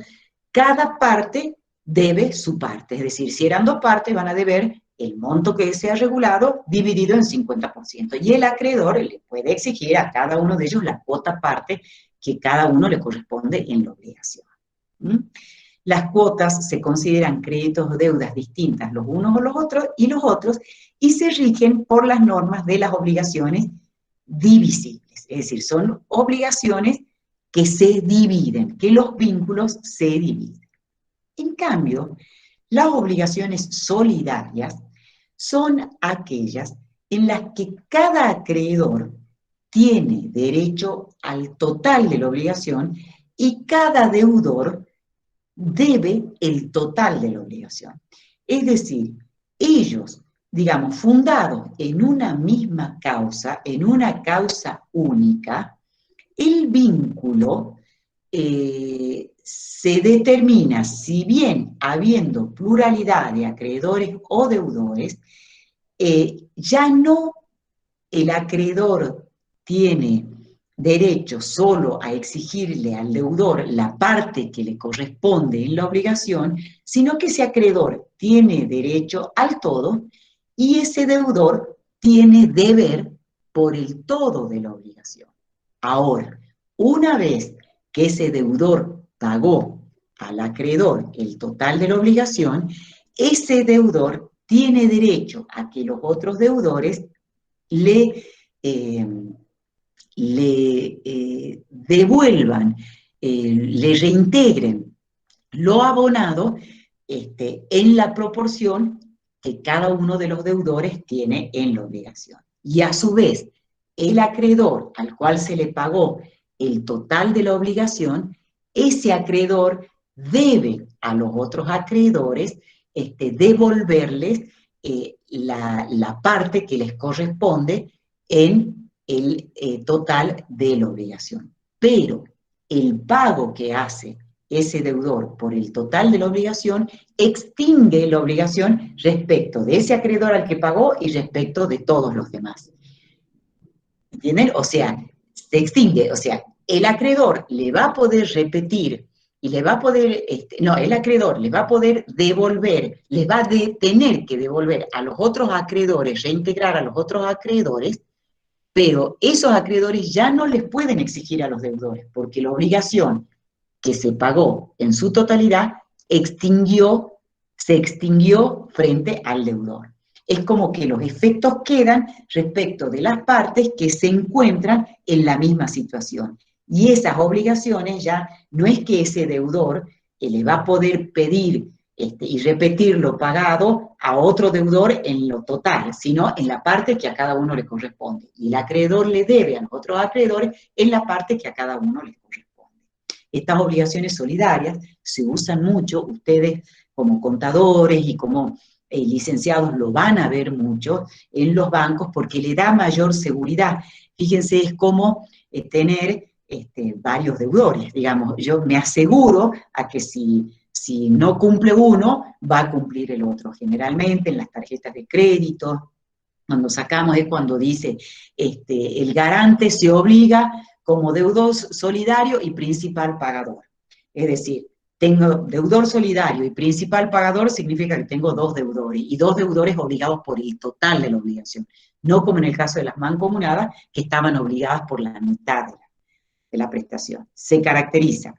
cada parte debe su parte. Es decir, si eran dos partes, van a deber el monto que se ha regulado dividido en 50%. Y el acreedor le puede exigir a cada uno de ellos la cuota parte que cada uno le corresponde en la obligación. Las cuotas se consideran créditos o deudas distintas los unos o los otros, y se rigen por las normas de las obligaciones divisibles. Es decir, son obligaciones que se dividen, que los vínculos se dividen. En cambio, las obligaciones solidarias son aquellas en las que cada acreedor tiene derecho al total de la obligación y cada deudor debe el total de la obligación. Es decir, ellos, digamos, fundados en una misma causa, en una causa única, el vínculo se determina, si bien habiendo pluralidad de acreedores o deudores, ya no el acreedor tiene derecho solo a exigirle al deudor la parte que le corresponde en la obligación, sino que ese acreedor tiene derecho al todo y ese deudor tiene deber por el todo de la obligación. Ahora, una vez que ese deudor pagó al acreedor el total de la obligación, ese deudor tiene derecho a que los otros deudores le devuelvan, le reintegren lo abonado en la proporción que cada uno de los deudores tiene en la obligación. Y a su vez, el acreedor al cual se le pagó el total de la obligación, ese acreedor debe a los otros acreedores devolverles la parte que les corresponde en el total de la obligación. Pero el pago que hace ese deudor por el total de la obligación extingue la obligación respecto de ese acreedor al que pagó y respecto de todos los demás. ¿Entienden? O sea, se extingue, o sea, el acreedor le va a poder repetir y le va a poder, el acreedor le va a poder devolver, les va a tener que devolver a los otros acreedores, reintegrar a los otros acreedores, pero esos acreedores ya no les pueden exigir a los deudores, porque la obligación que se pagó en su totalidad se extinguió frente al deudor. Es como que los efectos quedan respecto de las partes que se encuentran en la misma situación. Y esas obligaciones ya no es que ese deudor le va a poder pedir y repetir lo pagado a otro deudor en lo total, sino en la parte que a cada uno le corresponde. Y el acreedor le debe a los otros acreedores en la parte que a cada uno le corresponde. Estas obligaciones solidarias se usan mucho, ustedes como contadores y como licenciados lo van a ver mucho en los bancos porque le da mayor seguridad. Fíjense, es como tener varios deudores, digamos, yo me aseguro a que si no cumple uno, va a cumplir el otro. Generalmente en las tarjetas de crédito, cuando sacamos es cuando dice, el garante se obliga como deudor solidario y principal pagador. Es decir, tengo deudor solidario y principal pagador, significa que tengo dos deudores, y dos deudores obligados por el total de la obligación. No como en el caso de las mancomunadas, que estaban obligadas por la mitad de la prestación. Se caracteriza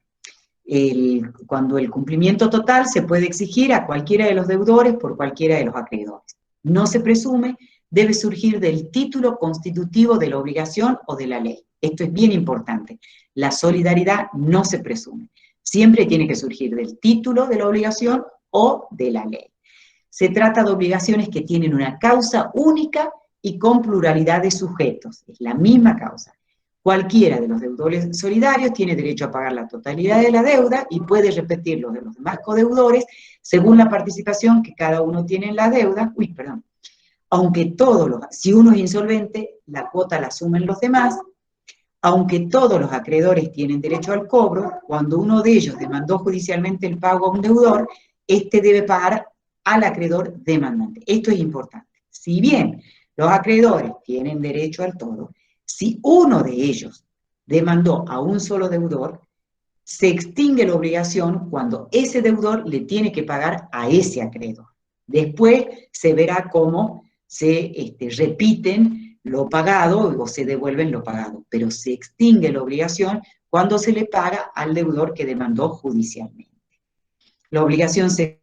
cuando el cumplimiento total se puede exigir a cualquiera de los deudores por cualquiera de los acreedores. No se presume, debe surgir del título constitutivo de la obligación o de la ley. Esto es bien importante. La solidaridad no se presume. Siempre tiene que surgir del título de la obligación o de la ley. Se trata de obligaciones que tienen una causa única y con pluralidad de sujetos. Es la misma causa. Cualquiera de los deudores solidarios tiene derecho a pagar la totalidad de la deuda y puede repetir los de los demás codeudores según la participación que cada uno tiene en la deuda. Aunque si uno es insolvente, la cuota la asumen los demás. Aunque todos los acreedores tienen derecho al cobro, cuando uno de ellos demandó judicialmente el pago a un deudor, este debe pagar al acreedor demandante. Esto es importante. Si bien los acreedores tienen derecho al todo, si uno de ellos demandó a un solo deudor, se extingue la obligación cuando ese deudor le tiene que pagar a ese acreedor. Después se verá cómo se repiten lo pagado o se devuelven lo pagado, pero se extingue la obligación cuando se le paga al deudor que demandó judicialmente. La obligación se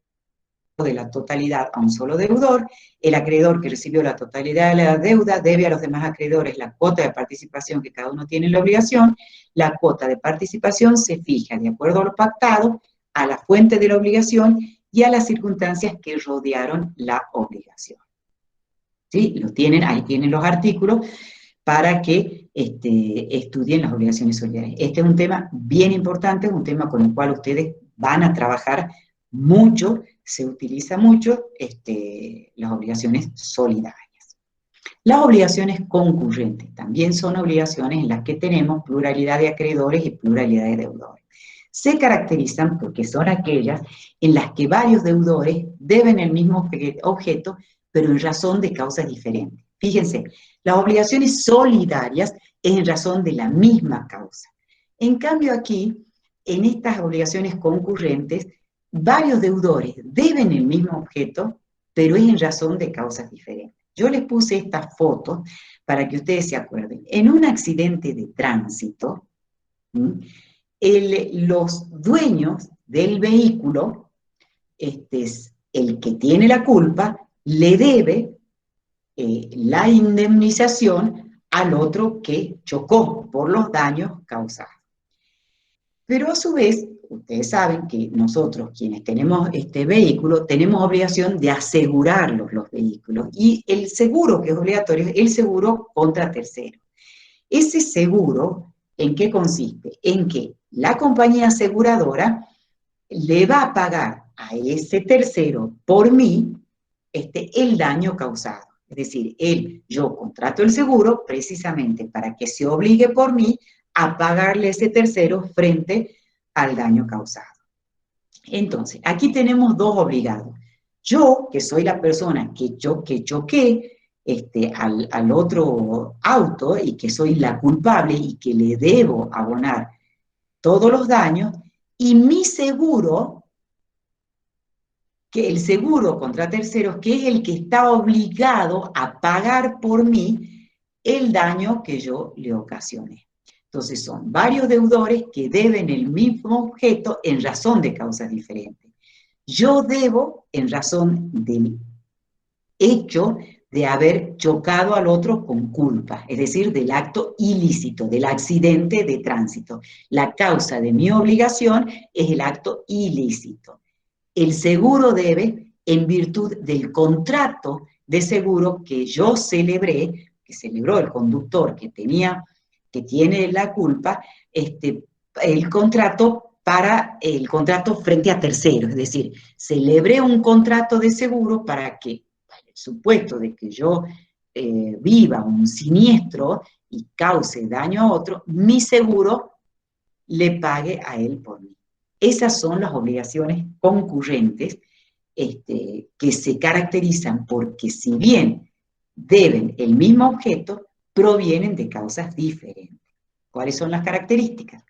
de la totalidad a un solo deudor, el acreedor que recibió la totalidad de la deuda debe a los demás acreedores la cuota de participación que cada uno tiene en la obligación. La cuota de participación se fija de acuerdo a lo pactado, a la fuente de la obligación y a las circunstancias que rodearon la obligación. ¿Sí? Ahí tienen los artículos para que estudien las obligaciones solidarias. Este es un tema bien importante, un tema con el cual ustedes van a trabajar mucho, se utiliza mucho las obligaciones solidarias. Las obligaciones concurrentes también son obligaciones en las que tenemos pluralidad de acreedores y pluralidad de deudores. Se caracterizan porque son aquellas en las que varios deudores deben el mismo objeto, pero en razón de causas diferentes. Fíjense, las obligaciones solidarias es en razón de la misma causa. En cambio aquí, en estas obligaciones concurrentes, varios deudores deben el mismo objeto, pero es en razón de causas diferentes. Yo les puse estas fotos para que ustedes se acuerden. En un accidente de tránsito, los dueños del vehículo, el que tiene la culpa, le debe la indemnización al otro que chocó por los daños causados. Pero a su vez, ustedes saben que nosotros, quienes tenemos este vehículo, tenemos obligación de asegurar los vehículos. Y el seguro que es obligatorio es el seguro contra terceros. Ese seguro, ¿en qué consiste? En que la compañía aseguradora le va a pagar a ese tercero por mí el daño causado. Es decir, yo contrato el seguro precisamente para que se obligue por mí a pagarle a ese tercero frente al daño causado. Entonces, aquí tenemos dos obligados. Yo, que soy la persona que choqué al otro auto y que soy la culpable y que le debo abonar todos los daños, y mi seguro, que el seguro contra terceros, que es el que está obligado a pagar por mí el daño que yo le ocasioné. Entonces son varios deudores que deben el mismo objeto en razón de causas diferentes. Yo debo en razón del hecho de haber chocado al otro con culpa, es decir, del acto ilícito, del accidente de tránsito. La causa de mi obligación es el acto ilícito. El seguro debe en virtud del contrato de seguro que yo celebré, que celebró el conductor que tiene la culpa, el contrato frente a terceros, es decir, celebré un contrato de seguro para que, en el supuesto de que yo viva un siniestro y cause daño a otro, mi seguro le pague a él por mí. Esas son las obligaciones concurrentes que se caracterizan porque si bien deben el mismo objeto, provienen de causas diferentes. ¿Cuáles son las características?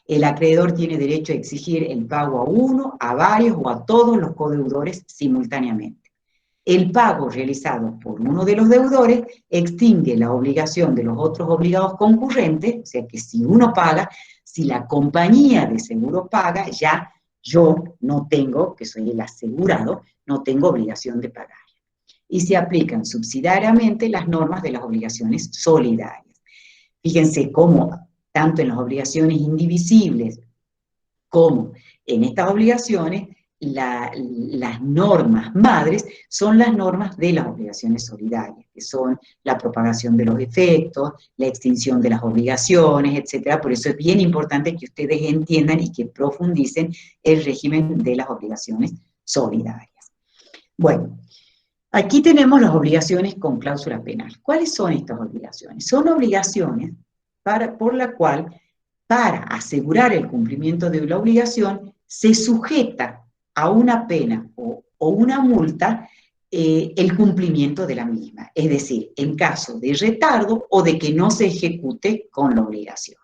El acreedor tiene derecho a exigir el pago a uno, a varios o a todos los codeudores simultáneamente. El pago realizado por uno de los deudores extingue la obligación de los otros obligados concurrentes, o sea que si uno paga, si la compañía de seguro paga, ya yo no tengo, que soy el asegurado, no tengo obligación de pagar. Y se aplican subsidiariamente las normas de las obligaciones solidarias. Fíjense cómo, tanto en las obligaciones indivisibles como en estas obligaciones, las normas madres son las normas de las obligaciones solidarias, que son la propagación de los efectos, la extinción de las obligaciones, etc. Por eso es bien importante que ustedes entiendan y que profundicen el régimen de las obligaciones solidarias. Bueno, aquí tenemos las obligaciones con cláusula penal. ¿Cuáles son estas obligaciones? Son obligaciones por la cual, para asegurar el cumplimiento de la obligación, se sujeta a una pena o una multa el cumplimiento de la misma. Es decir, en caso de retardo o de que no se ejecute con la obligación.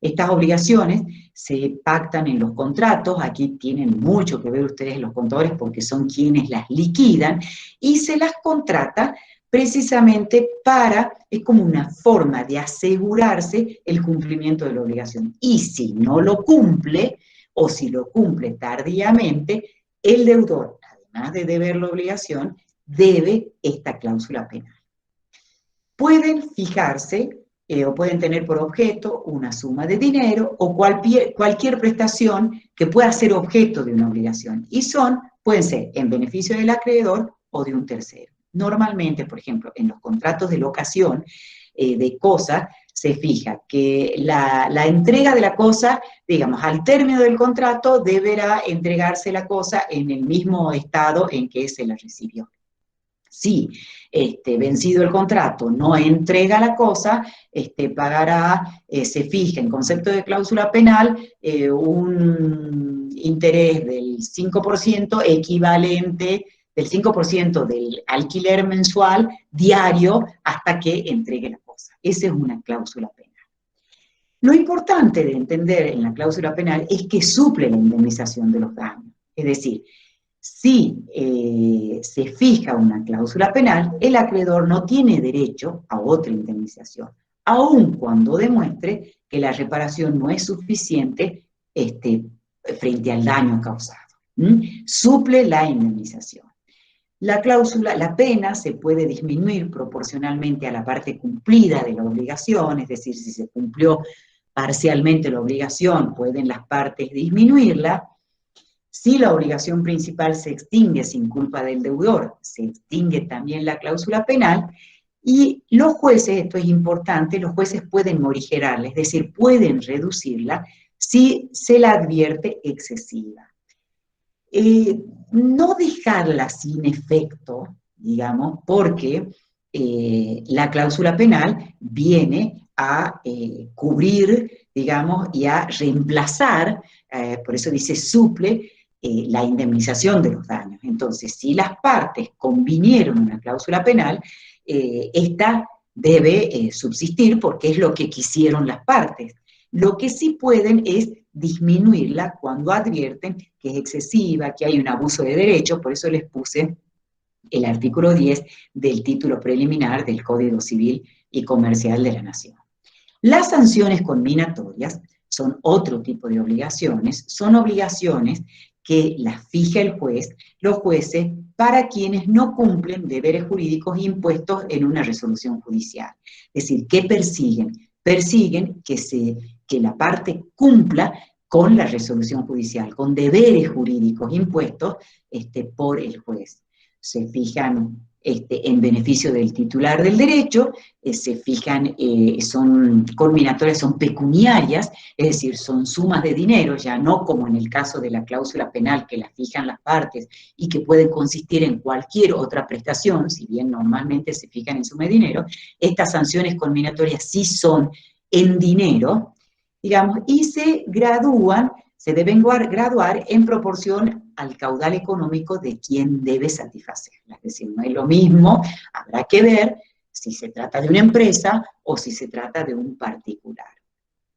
Estas obligaciones se pactan en los contratos, aquí tienen mucho que ver ustedes los contadores porque son quienes las liquidan, y se las contrata precisamente es como una forma de asegurarse el cumplimiento de la obligación. Y si no lo cumple, o si lo cumple tardíamente, el deudor, además de deber la obligación, debe esta cláusula penal. Pueden fijarse o pueden tener por objeto una suma de dinero o cualquier prestación que pueda ser objeto de una obligación. Y pueden ser en beneficio del acreedor o de un tercero. Normalmente, por ejemplo, en los contratos de locación de cosa, se fija que la entrega de la cosa, digamos, al término del contrato deberá entregarse la cosa en el mismo estado en que se la recibió. Si vencido el contrato no entrega la cosa, pagará, se fija en concepto de cláusula penal, un interés del 5% equivalente del 5% del alquiler mensual diario hasta que entregue la cosa. Esa es una cláusula penal. Lo importante de entender en la cláusula penal es que suple la indemnización de los daños. Es decir, si se fija una cláusula penal, el acreedor no tiene derecho a otra indemnización, aun cuando demuestre que la reparación no es suficiente frente al daño causado. Suple la indemnización. La pena se puede disminuir proporcionalmente a la parte cumplida de la obligación, es decir, si se cumplió parcialmente la obligación, pueden las partes disminuirla. Si la obligación principal se extingue sin culpa del deudor, se extingue también la cláusula penal, y los jueces, esto es importante, los jueces pueden morigerarla, es decir, pueden reducirla si se la advierte excesiva. No dejarla sin efecto, digamos, porque la cláusula penal viene a cubrir, digamos, y a reemplazar, por eso dice suple, la indemnización de los daños. Entonces, si las partes convinieron una cláusula penal, esta debe subsistir porque es lo que quisieron las partes. Lo que sí pueden es disminuirla cuando advierten que es excesiva, que hay un abuso de derecho, por eso les puse el artículo 10 del título preliminar del Código Civil y Comercial de la Nación. Las sanciones conminatorias son otro tipo de obligaciones, son obligaciones que las fija el juez, los jueces, para quienes no cumplen deberes jurídicos impuestos en una resolución judicial. Es decir, ¿qué persiguen? Persiguen que la parte cumpla con la resolución judicial, con deberes jurídicos impuestos por el juez. Se fijan en beneficio del titular del derecho, se fijan, son culminatorias, son pecuniarias, es decir, son sumas de dinero, ya no como en el caso de la cláusula penal que la fijan las partes y que pueden consistir en cualquier otra prestación, si bien normalmente se fijan en suma de dinero, estas sanciones culminatorias sí son en dinero, digamos, y se gradúan, se deben graduar en proporción al caudal económico de quien debe satisfacerla. Es decir, no es lo mismo, habrá que ver si se trata de una empresa o si se trata de un particular.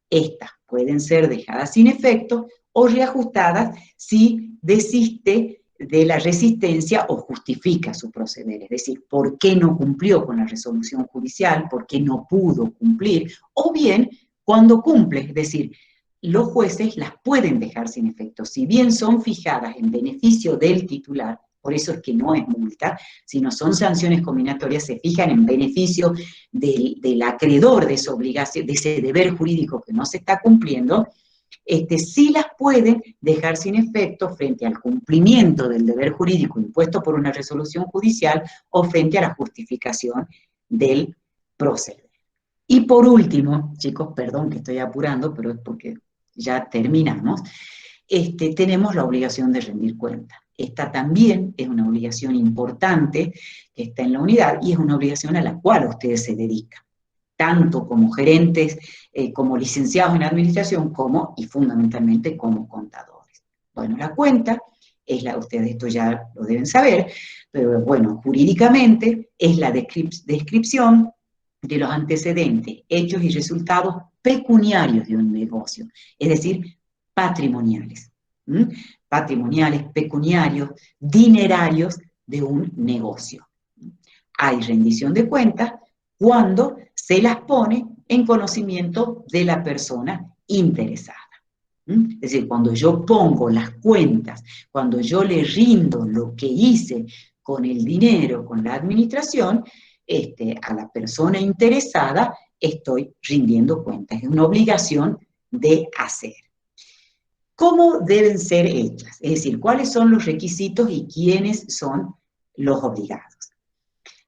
Estas pueden ser dejadas sin efecto o reajustadas si desiste de la resistencia o justifica su proceder. Es decir, por qué no cumplió con la resolución judicial, por qué no pudo cumplir, o bien cuando cumple, es decir, los jueces las pueden dejar sin efecto, si bien son fijadas en beneficio del titular, por eso es que no es multa, sino son sanciones combinatorias, se fijan en beneficio del acreedor de esa obligación, de ese deber jurídico que no se está cumpliendo, sí las pueden dejar sin efecto frente al cumplimiento del deber jurídico impuesto por una resolución judicial o frente a la justificación del proceder. Y por último, chicos, perdón que estoy apurando, pero es porque ya terminamos, tenemos la obligación de rendir cuenta. Esta también es una obligación importante que está en la unidad y es una obligación a la cual ustedes se dedican, tanto como gerentes, como licenciados en administración, como y fundamentalmente como contadores. Bueno, la cuenta es ustedes esto ya lo deben saber, pero bueno, jurídicamente es la descripción de los antecedentes, hechos y resultados pecuniarios de un negocio, es decir, patrimoniales. Patrimoniales, pecuniarios, dinerarios de un negocio. Hay rendición de cuentas cuando se las pone en conocimiento de la persona interesada. Es decir, cuando yo pongo las cuentas, cuando yo le rindo lo que hice con el dinero, con la administración, a la persona interesada estoy rindiendo cuentas. Es una obligación de hacer. ¿Cómo deben ser hechas? Es decir, ¿cuáles son los requisitos y quiénes son los obligados?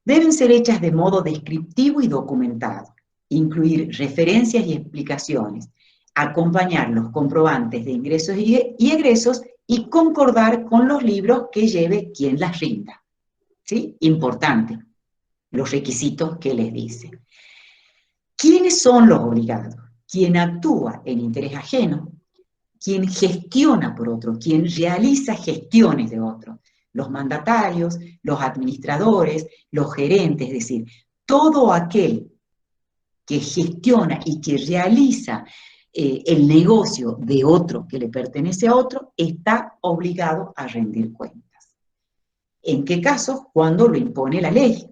Deben ser hechas de modo descriptivo y documentado, incluir referencias y explicaciones, acompañar los comprobantes de ingresos y egresos y concordar con los libros que lleve quien las rinda. ¿Sí? Importante, los requisitos que les dice. ¿Quiénes son los obligados? Quien actúa en interés ajeno, quien gestiona por otro, quien realiza gestiones de otro, los mandatarios, los administradores, los gerentes, es decir, todo aquel que gestiona y que realiza el negocio de otro que le pertenece a otro, está obligado a rendir cuentas. ¿En qué casos? Cuando lo impone la ley.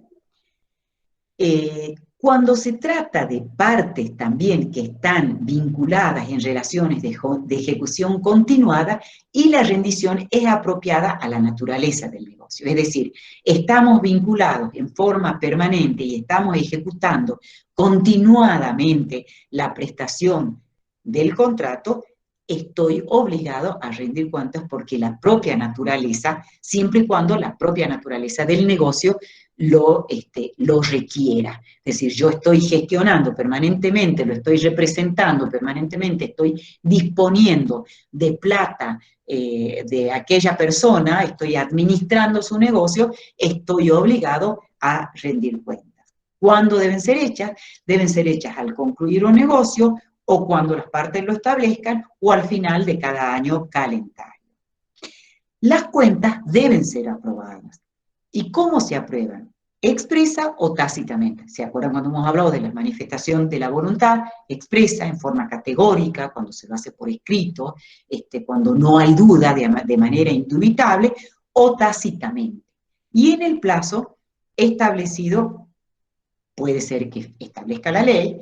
Cuando se trata de partes también que están vinculadas en relaciones de ejecución continuada y la rendición es apropiada a la naturaleza del negocio. Es decir, estamos vinculados en forma permanente y estamos ejecutando continuadamente la prestación del contrato, estoy obligado a rendir cuentas porque la propia naturaleza, siempre y cuando la propia naturaleza del negocio lo requiera. Es decir, yo estoy gestionando permanentemente, lo estoy representando permanentemente, estoy disponiendo de plata de aquella persona, estoy administrando su negocio, estoy obligado a rendir cuentas. ¿Cuándo deben ser hechas? Deben ser hechas al concluir un negocio o cuando las partes lo establezcan o al final de cada año calendario. Las cuentas deben ser aprobadas. ¿Y cómo se aprueban? Expresa o tácitamente. ¿Se acuerdan cuando hemos hablado de la manifestación de la voluntad? Expresa en forma categórica, cuando se lo hace por escrito, cuando no hay duda de manera indubitable, o tácitamente. Y en el plazo establecido, puede ser que establezca la ley,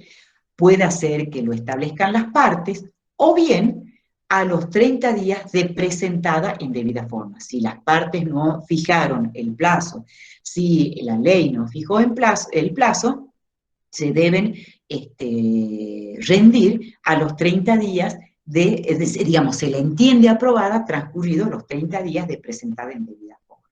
puede ser que lo establezcan las partes, o bien a los 30 días de presentada en debida forma. Si las partes no fijaron el plazo, si la ley no fijó el plazo, se deben rendir a los 30 días es decir, digamos, se la entiende aprobada transcurridos los 30 días de presentada en debida forma.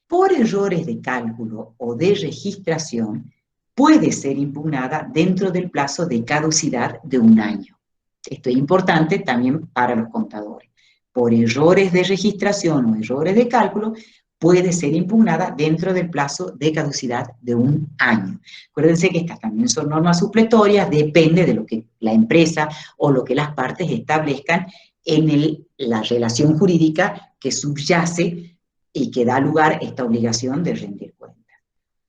Por errores de cálculo o de registración, puede ser impugnada dentro del plazo de caducidad de 1 año. Esto es importante también para los contadores. Por errores de registración o errores de cálculo, puede ser impugnada dentro del plazo de caducidad de 1 año. Acuérdense que estas también son normas supletorias, depende de lo que la empresa o lo que las partes establezcan en la relación jurídica que subyace y que da lugar a esta obligación de rendir cuentas.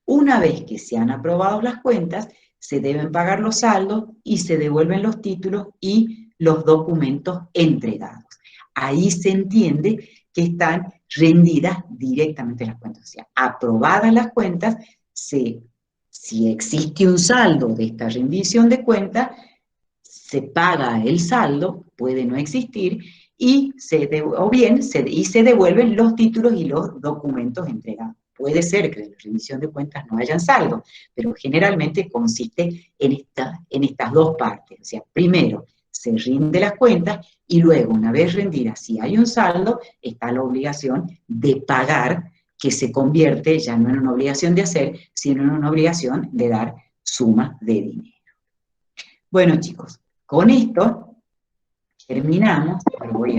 Una vez que se han aprobado las cuentas, se deben pagar los saldos y se devuelven los títulos y los documentos entregados. Ahí se entiende que están rendidas directamente las cuentas. O sea, aprobadas las cuentas, si existe un saldo de esta rendición de cuentas, se paga el saldo, puede no existir, y se devuelven los títulos y los documentos entregados. Puede ser que de la rendición de cuentas no hayan saldo, pero generalmente consiste en estas dos partes. O sea, primero se rinde las cuentas y luego, una vez rendidas, si hay un saldo, está la obligación de pagar, que se convierte ya no en una obligación de hacer, sino en una obligación de dar suma de dinero. Bueno, chicos, con esto terminamos. Voy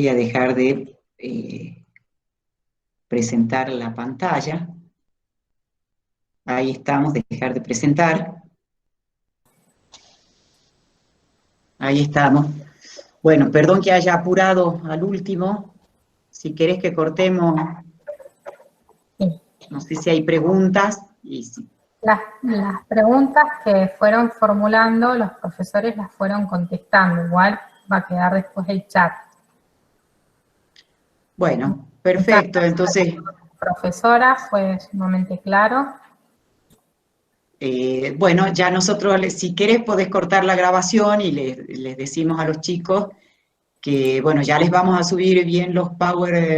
a dejar de presentar la pantalla. Ahí estamos, dejar de presentar. Ahí estamos. Bueno, perdón que haya apurado al último. Si querés que cortemos, no sé si hay preguntas. Las preguntas que fueron formulando, los profesores las fueron contestando. Igual va a quedar después el chat. Bueno, perfecto. Entonces, profesora, fue sumamente claro. Bueno, ya nosotros, si querés, podés cortar la grabación y les decimos a los chicos que, bueno, ya les vamos a subir bien los Power